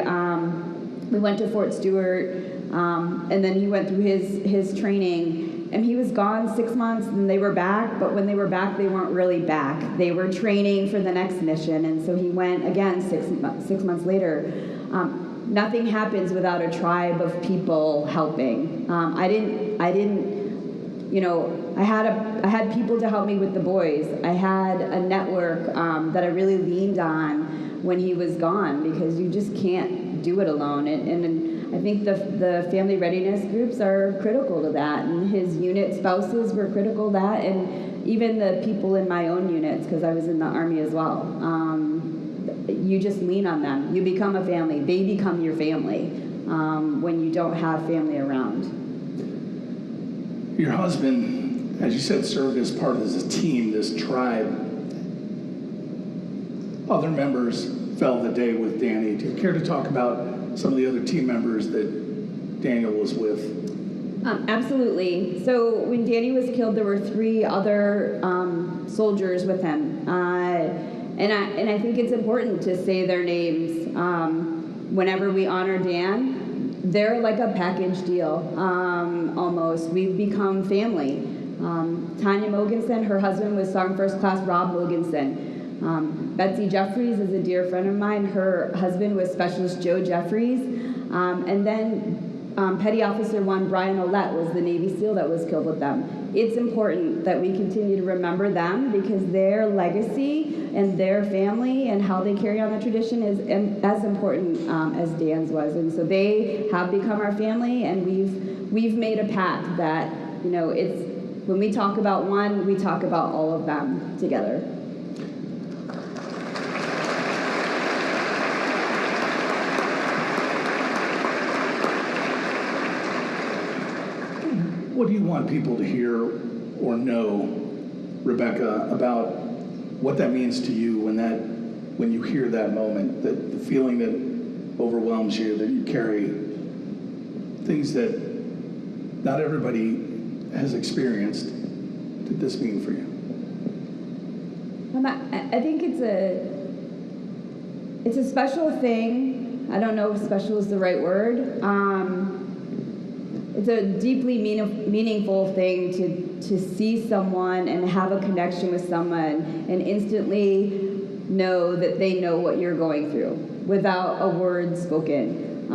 We went to Fort Stewart, and then he went through his training. And he was gone 6 months, and they were back. But when they were back, they weren't really back. They were training for the next mission, and so he went again 6 months later. Nothing happens without a tribe of people helping. I didn't, you know, I had people to help me with the boys. I had a network that I really leaned on when he was gone because you just can't do it alone. And I think the family readiness groups are critical to that, and his unit spouses were critical to that, and even the people in my own units, because I was in the Army as well. You just lean on them. You become a family. They become your family when you don't have family around. Your husband, as you said, served as part of this team, this tribe. Other members fell the day with Danny. Do you care to talk about some of the other team members that Daniel was with? Absolutely. So when Danny was killed, there were 3 other soldiers with him. And I think it's important to say their names whenever we honor Dan. They're like a package deal, almost. We've become family. Tanya Mogensen, her husband was Sergeant First Class Rob Mogensen. Betsy Jeffries is a dear friend of mine. Her husband was Specialist Joe Jeffries. And then Petty Officer 1 Brian Ouellette was the Navy SEAL that was killed with them. It's important that we continue to remember them because their legacy and their family and how they carry on the tradition is as important as Dan's was. And so they have become our family, and we've made a pact that, you know, it's when we talk about one, we talk about all of them together. What do you want people to hear or know, Rebecca, about what that means to you when you hear that moment, that the feeling that overwhelms you, that you carry things that not everybody has experienced? What did this mean for you? I think it's a special thing. I don't know if special is the right word. It's a deeply meaningful thing to see someone and have a connection with someone and instantly know that they know what you're going through without a word spoken.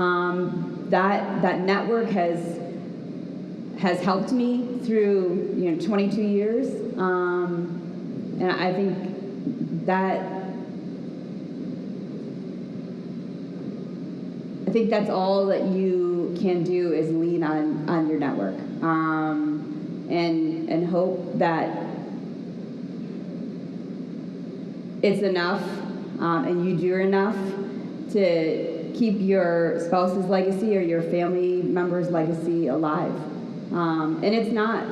That network has helped me through 22 years, and I think that's all that you can do is lean on your network, and hope that it's enough, and you do enough to keep your spouse's legacy or your family member's legacy alive. And it's not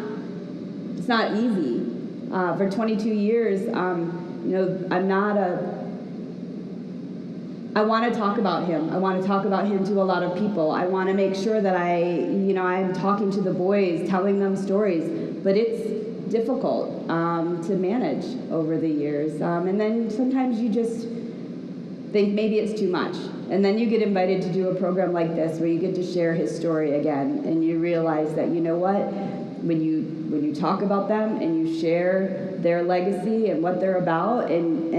easy. For 22 years, I want to talk about him. I want to talk about him to a lot of people. I want to make sure that I'm talking to the boys, telling them stories. But it's difficult to manage over the years. And then sometimes you just think maybe it's too much. And then you get invited to do a program like this where you get to share his story again. And you realize that, you know what, when you talk about them and you share their legacy and what they're about and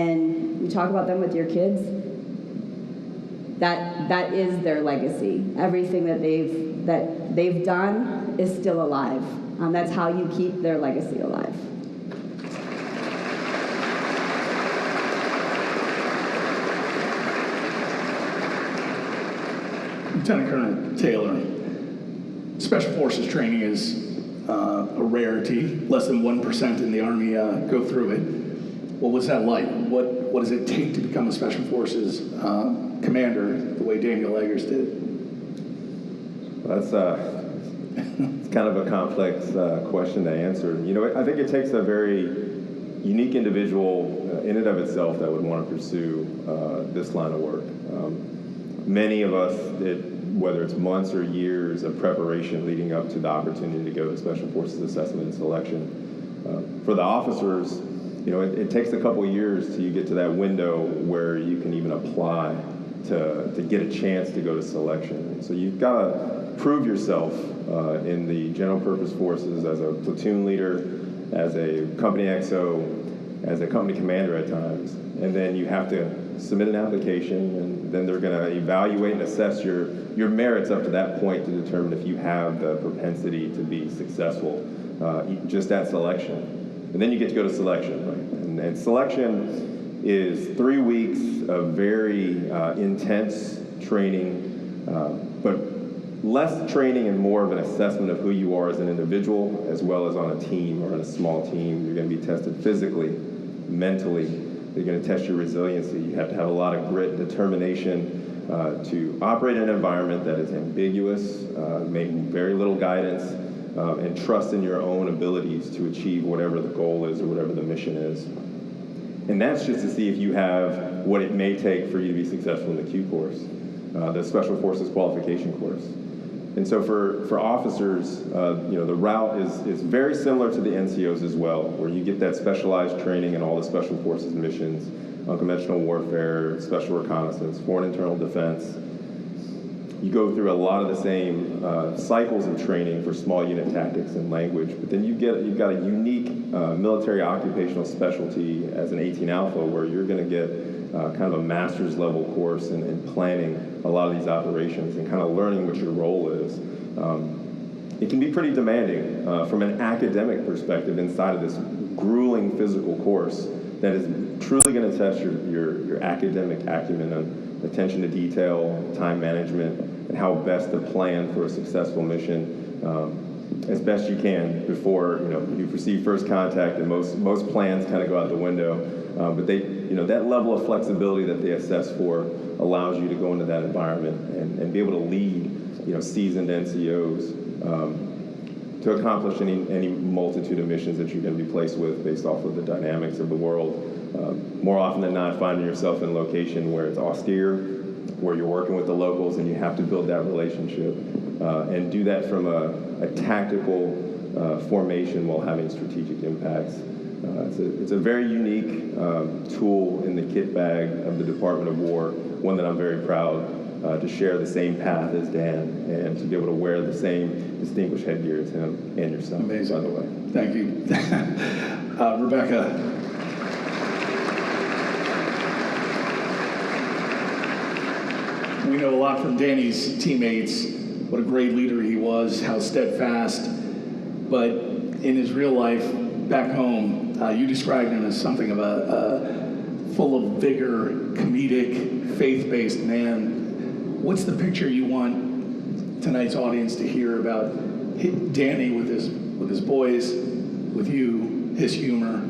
you talk about them with your kids, that is their legacy. Everything that they've done is still alive. That's how you keep their legacy alive. Lieutenant Colonel Taylor, Special Forces training is a rarity. Less than 1% in the Army go through it. What was that like? What does it take to become a Special Forces commander the way Daniel Eggers did? That's It's kind of a complex question to answer. You know, I think it takes a very unique individual in and of itself that would want to pursue this line of work. Many of us, whether it's months or years of preparation leading up to the opportunity to go to Special Forces Assessment and Selection. For the officers, you know, it takes a couple of years till you get to that window where you can even apply to get a chance to go to selection. So you've got to prove yourself in the General Purpose Forces as a platoon leader, as a company XO, as a company commander at times. And then you have to submit an application, and then they're going to evaluate and assess your merits up to that point to determine if you have the propensity to be successful just at selection. And then you get to go to selection, right? And selection is 3 weeks of very intense training, but less training and more of an assessment of who you are as an individual, as well as on a team or in a small team. You're going to be tested physically, mentally. They're going to test your resiliency. You have to have a lot of grit and determination to operate in an environment that is ambiguous, maybe very little guidance, and trust in your own abilities to achieve whatever the goal is or whatever the mission is. And that's just to see if you have what it may take for you to be successful in the Q course, the Special Forces Qualification course. And so for officers, you know, the route is very similar to the NCOs as well, where you get that specialized training in all the Special Forces missions, unconventional warfare, special reconnaissance, foreign internal defense. You go through a lot of the same cycles of training for small unit tactics and language, but then you've got a unique military occupational specialty as an 18 Alpha, where you're going to get kind of a master's level course in planning a lot of these operations and kind of learning what your role is. It can be pretty demanding from an academic perspective inside of this grueling physical course that is truly going to test your academic acumen on attention to detail, time management, and how best to plan for a successful mission as best you can before you receive first contact, and most plans kind of go out the window. But that level of flexibility that they assess for allows you to go into that environment and be able to lead seasoned NCOs to accomplish any multitude of missions that you're going to be placed with based off of the dynamics of the world. More often than not, finding yourself in a location where it's austere, where you're working with the locals and you have to build that relationship and do that from a tactical formation while having strategic impacts. It's a very unique tool in the kit bag of the Department of War, one that I'm very proud to share the same path as Dan and to be able to wear the same distinguished headgear as him and yourself. Amazing. By the way. Thank you. Rebecca. We know a lot from Danny's teammates, what a great leader he was, how steadfast, but in his real life back home, you described him as something of a full of vigor, comedic, faith-based man. What's the picture you want tonight's audience to hear about Danny with his boys, with you, his humor?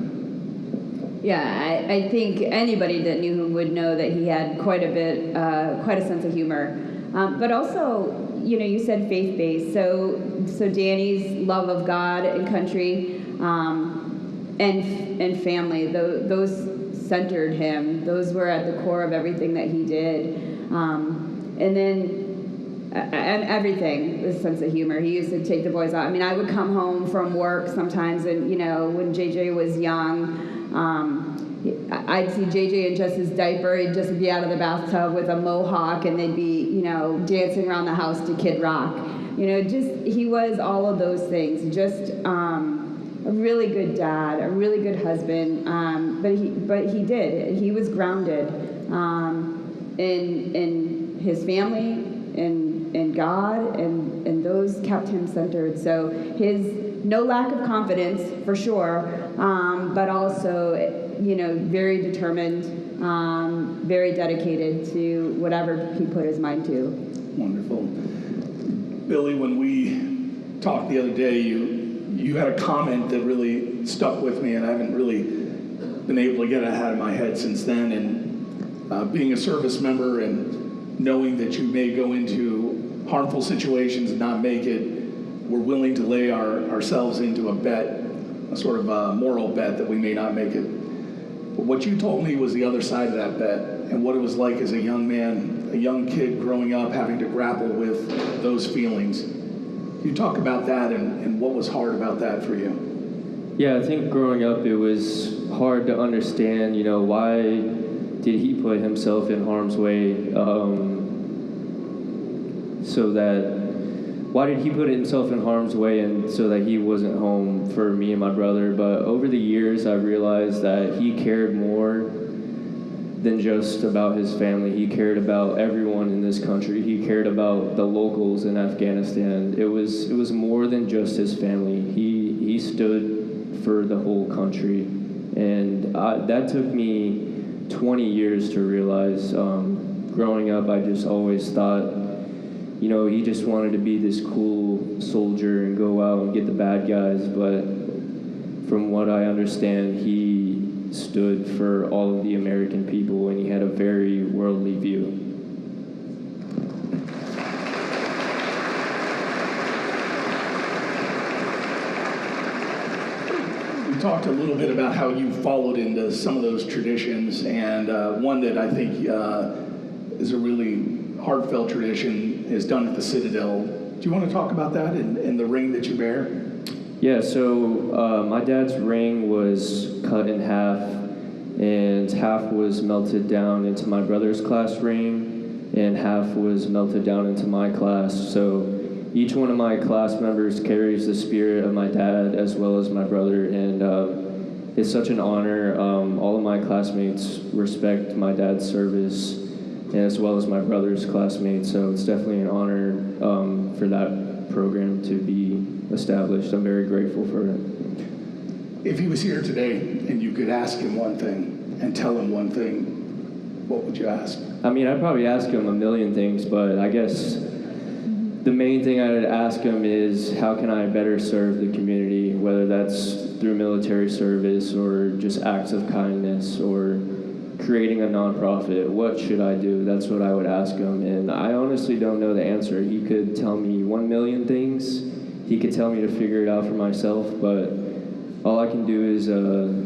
Yeah, I think anybody that knew him would know that he had quite a sense of humor. But also, you said faith-based. So Danny's love of God and country and family, those centered him. Those were at the core of everything that he did. And everything, this sense of humor. He used to take the boys out. I mean, I would come home from work sometimes, and when JJ was young, I'd see JJ in just his diaper. He'd just be out of the bathtub with a mohawk, and they'd be, dancing around the house to Kid Rock. He was all of those things. Just a really good dad, a really good husband. But he was grounded in his family, in God, and those kept him centered. So his no lack of confidence for sure, but also very determined, very dedicated to whatever he put his mind to. Wonderful. Billy, when we talked the other day, you had a comment that really stuck with me, and I haven't really been able to get it out of my head since then. And being a service member and knowing that you may go into harmful situations and not make it, we're willing to lay ourselves into a bet, a sort of a moral bet that we may not make it. But what you told me was the other side of that bet, and what it was like as a young man, a young kid growing up, having to grapple with those feelings. You talk about that and what was hard about that for you? Yeah, I think growing up it was hard to understand, why did he put himself in harm's way why did he put himself in harm's way and so that he wasn't home for me and my brother? But over the years, I realized that he cared more than just about his family. He cared about everyone in this country. He cared about the locals in Afghanistan. It was more than just his family. He stood for the whole country. And that took me 20 years to realize. Growing up, I just always thought, he just wanted to be this cool soldier and go out and get the bad guys. But from what I understand, he stood for all of the American people, and he had a very worldly view. We talked a little bit about how you followed into some of those traditions, and one that I think is a really heartfelt tradition is done at the Citadel. Do you want to talk about that and the ring that you bear? Yeah, so my dad's ring was cut in half, and half was melted down into my brother's class ring, and half was melted down into my class. So each one of my class members carries the spirit of my dad as well as my brother, and it's such an honor. All of my classmates respect my dad's service, as well as my brother's classmates, so it's definitely an honor for that program to be established. I'm very grateful for it. If he was here today and you could ask him one thing and tell him one thing, what would you ask? I mean, I'd probably ask him a million things, but I guess the main thing I would ask him is how can I better serve the community, whether that's through military service or just acts of kindness or creating a nonprofit. What should I do? That's what I would ask him, and I honestly don't know the answer. He could tell me 1 million things. He could tell me to figure it out for myself, but all I can do is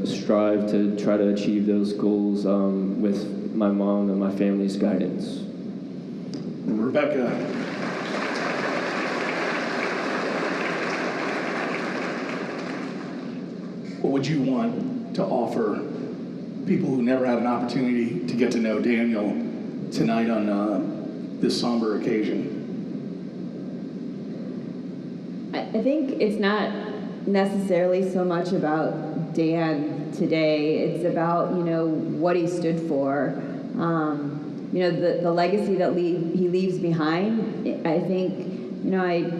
strive to try to achieve those goals with my mom and my family's guidance. Rebecca. What would you want to offer people who never had an opportunity to get to know Daniel tonight on this somber occasion? I think it's not necessarily so much about Dan today. It's about, what he stood for. The legacy that he leaves behind. I think, I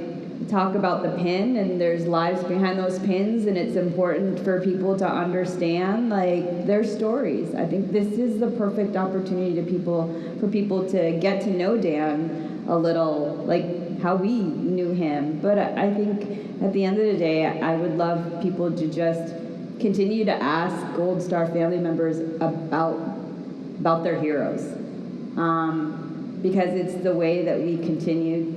talk about the pin, and there's lives behind those pins, and it's important for people to understand their stories. I think this is the perfect opportunity for people to get to know Dan a little, like how we knew him. But I think at the end of the day, I would love people to just continue to ask Gold Star family members about their heroes, because it's the way that we continue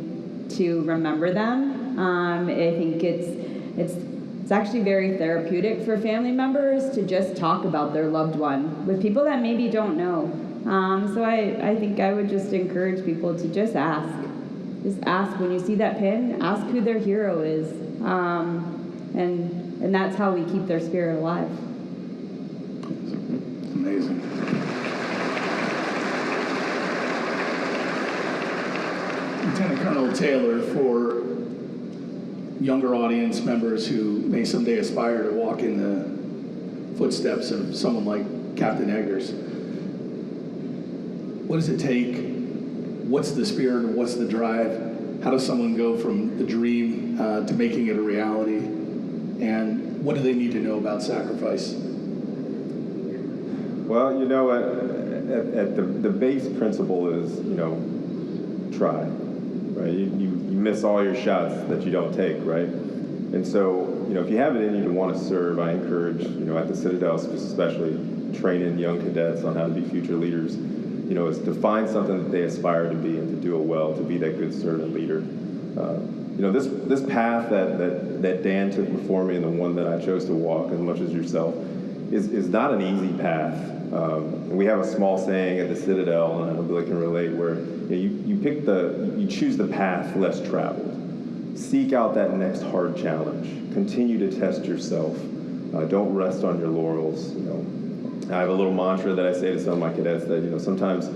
to remember them. I think it's actually very therapeutic for family members to just talk about their loved one with people that maybe don't know. So I think I would just encourage people to just ask. Just ask when you see that pin, ask who their hero is. And that's how we keep their spirit alive. Amazing. Lieutenant Colonel Taylor, for younger audience members who may someday aspire to walk in the footsteps of someone like Captain Eggers, what does it take? What's the spirit? What's the drive? How does someone go from the dream to making it a reality? And what do they need to know about sacrifice? Well, at the base principle is, try, right? You miss all your shots that you don't take, right? And so, if you have it in you to want to serve, I encourage, at the Citadel especially, training young cadets on how to be future leaders, is to find something that they aspire to be and to do it well, to be that good servant leader. this path that Dan took before me and the one that I chose to walk, as much as yourself, is not an easy path. We have a small saying at the Citadel, and I know Billy can relate, where you choose the path less traveled. Seek out that next hard challenge. Continue to test yourself. Don't rest on your laurels. I have a little mantra that I say to some of my cadets that sometimes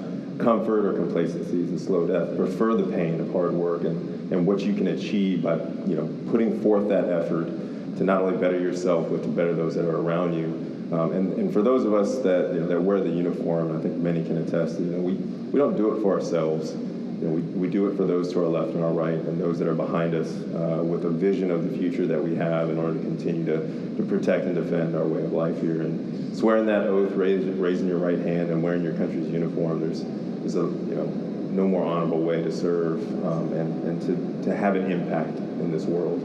comfort or complacency is a slow death. Prefer the pain of hard work and what you can achieve by putting forth that effort to not only better yourself but to better those that are around you. And for those of us that wear the uniform, I think many can attest, we don't do it for ourselves. We do it for those to our left and our right and those that are behind us with a vision of the future that we have in order to continue to protect and defend our way of life here. And swearing that oath, raising your right hand and wearing your country's uniform, there's no more honorable way to serve and to have an impact in this world.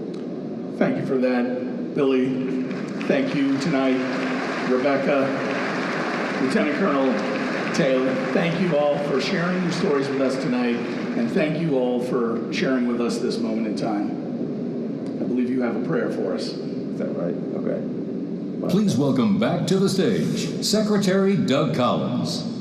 Thank you for that, Billy. Thank you tonight, Rebecca, Lieutenant Colonel Taylor. Thank you all for sharing your stories with us tonight, and thank you all for sharing with us this moment in time. I believe you have a prayer for us. Is that right? Okay. Bye. Please welcome back to the stage Secretary Doug Collins.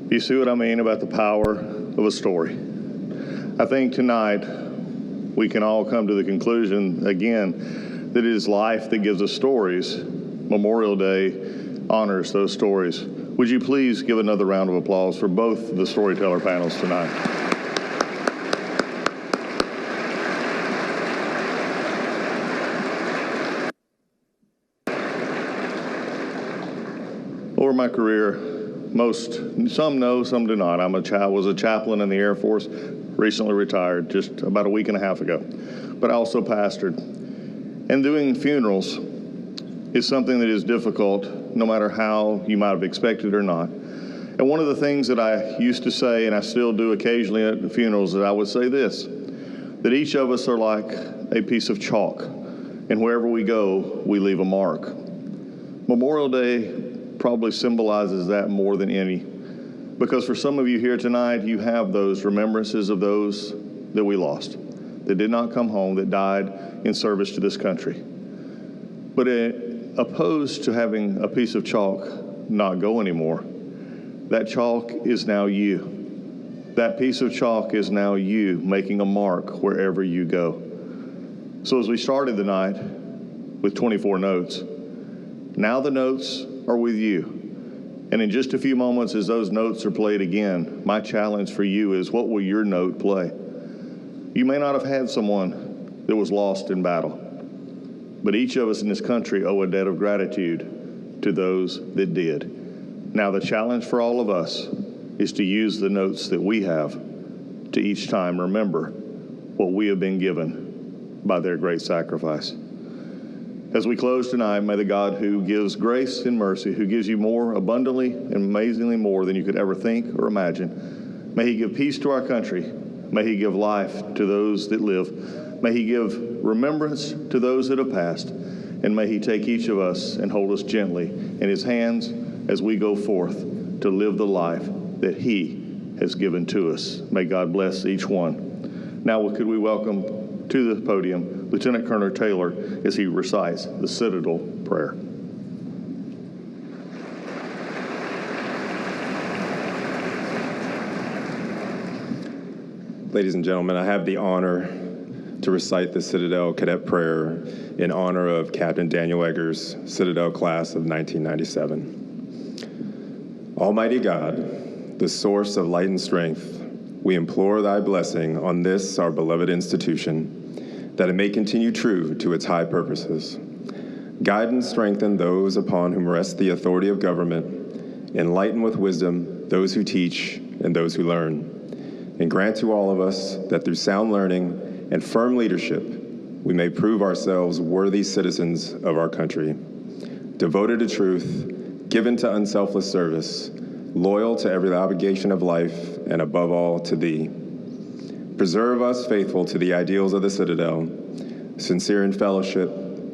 You see what I mean about the power of a story? I think tonight we can all come to the conclusion again that it is life that gives us stories. Memorial Day honors those stories. Would you please give another round of applause for both the storyteller panels tonight? Over my career, some know, some do not. I was a chaplain in the Air Force, recently retired just about a week and a half ago. But I also pastored. And doing funerals is something that is difficult, no matter how you might have expected or not. And one of the things that I used to say, and I still do occasionally at funerals, that I would say this, that each of us are like a piece of chalk, and wherever we go, we leave a mark. Memorial Day probably symbolizes that more than any, because for some of you here tonight, you have those remembrances of those that we lost, that did not come home, that died in service to this country. But opposed to having a piece of chalk not go anymore, that chalk is now you. That piece of chalk is now you making a mark wherever you go. So as we started the night with 24 notes, now the notes are with you. And in just a few moments, as those notes are played again, my challenge for you is, what will your note play? You may not have had someone that was lost in battle, but each of us in this country owe a debt of gratitude to those that did. Now the challenge for all of us is to use the notes that we have to each time remember what we have been given by their great sacrifice. As we close tonight, may the God who gives grace and mercy, who gives you more abundantly and amazingly more than you could ever think or imagine, may he give peace to our country. May he give life to those that live. May he give remembrance to those that have passed. And may he take each of us and hold us gently in his hands as we go forth to live the life that he has given to us. May God bless each one. Now, could we welcome to the podium Lieutenant Colonel Taylor as he recites the Citadel Prayer. Ladies and gentlemen, I have the honor to recite the Citadel Cadet Prayer in honor of Captain Daniel Eggers, Citadel Class of 1997. Almighty God, the source of light and strength, we implore thy blessing on this, our beloved institution, that it may continue true to its high purposes. Guide and strengthen those upon whom rests the authority of government. Enlighten with wisdom those who teach and those who learn. And grant to all of us that through sound learning and firm leadership, we may prove ourselves worthy citizens of our country, devoted to truth, given to unselfless service, loyal to every obligation of life, and above all to thee. Preserve us faithful to the ideals of the Citadel, sincere in fellowship,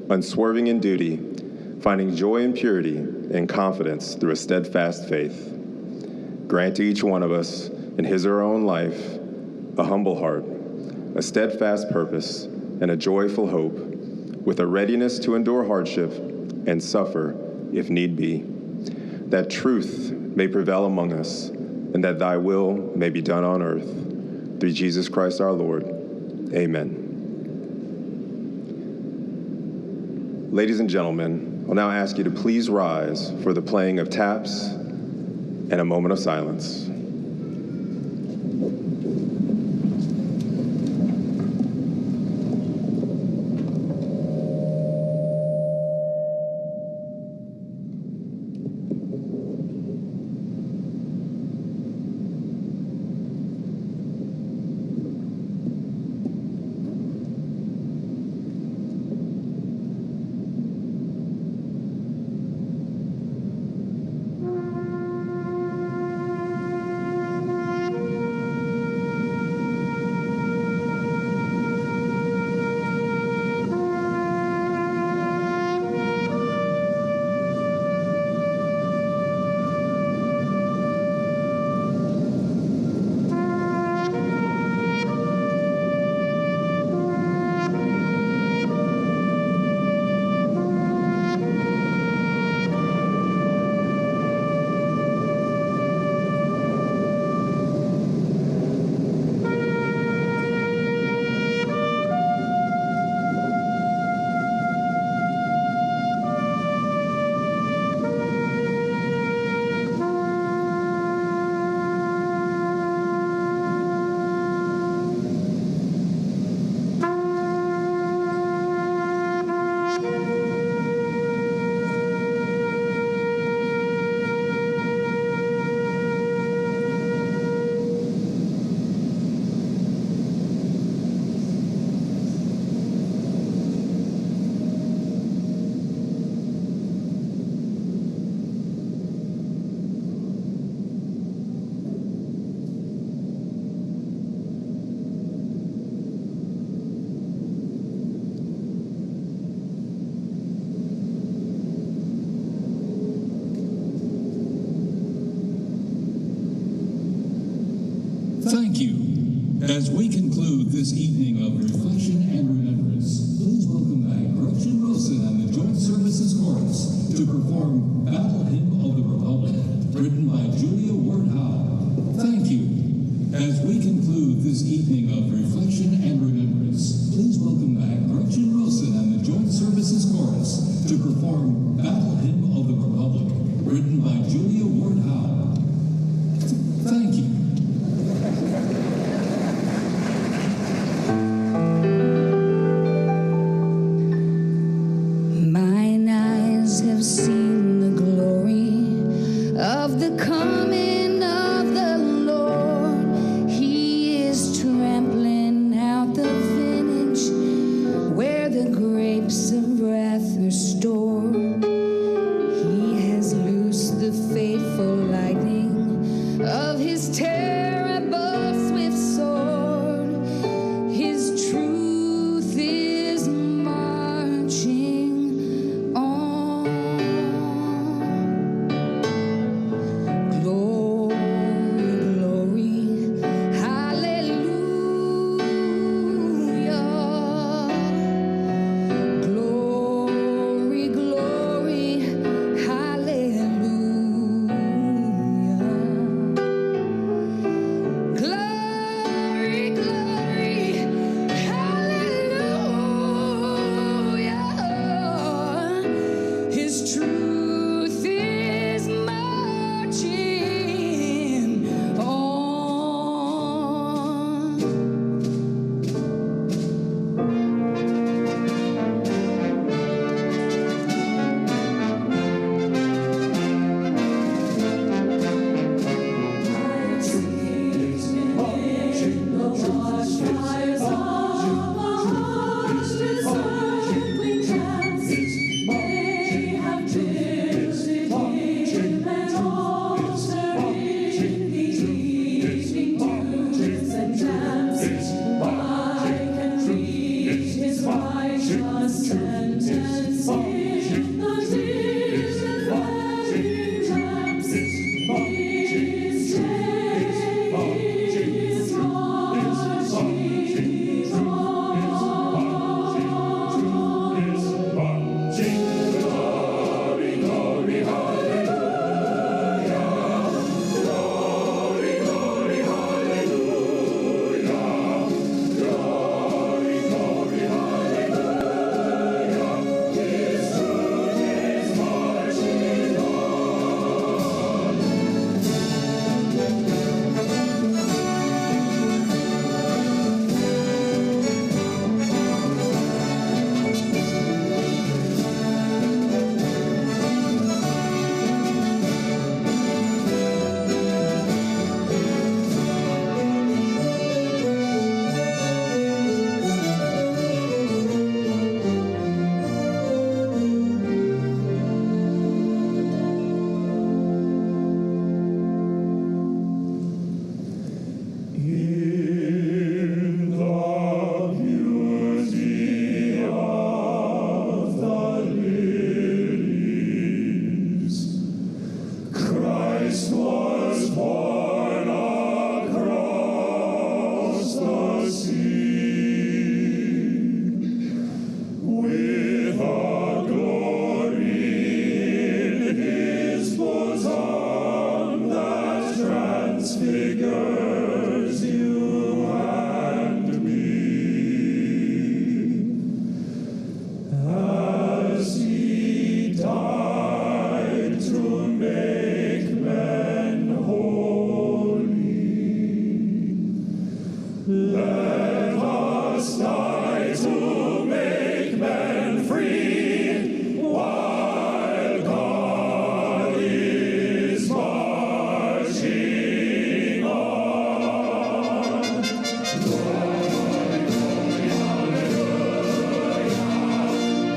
unswerving in duty, finding joy and purity and confidence through a steadfast faith. Grant to each one of us in his or her own life a humble heart, a steadfast purpose, and a joyful hope, with a readiness to endure hardship and suffer if need be, that truth may prevail among us, and that thy will may be done on earth. Through Jesus Christ our Lord. Amen. Ladies and gentlemen, I'll now ask you to please rise for the playing of taps and a moment of silence. Thank you. As we conclude this evening of reflection and remembrance, please welcome back Gretchen Wilson and the Joint Services Chorus to perform Battle Hymn of the Republic, written by Julia Ward Howe. Thank you. As we conclude this evening of reflection and remembrance, please welcome back Gretchen Wilson and the Joint Services Chorus to perform Battle Hymn of the Republic, written by Julia Ward Howe. Thank you. Mine eyes have seen the glory of the coming of the Lord. He is trampling out the vintage where the grapes of wrath are stored. He has loosed the fateful lightning of his terrible swift sword. His truth is marching on. Glory, glory, hallelujah. Glory, glory, hallelujah. figures you and me. As he died to make men holy, let us die to make men free, while God is marching on. Glory, glory, hallelujah.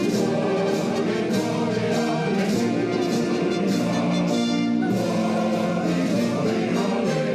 Glory, glory,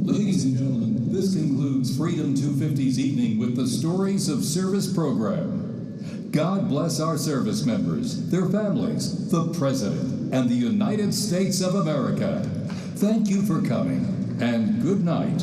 Ladies and gentlemen, this concludes Freedom 250's evening with the Stories of Service program. God bless our service members, their families, the President, and the United States of America. Thank you for coming, and good night.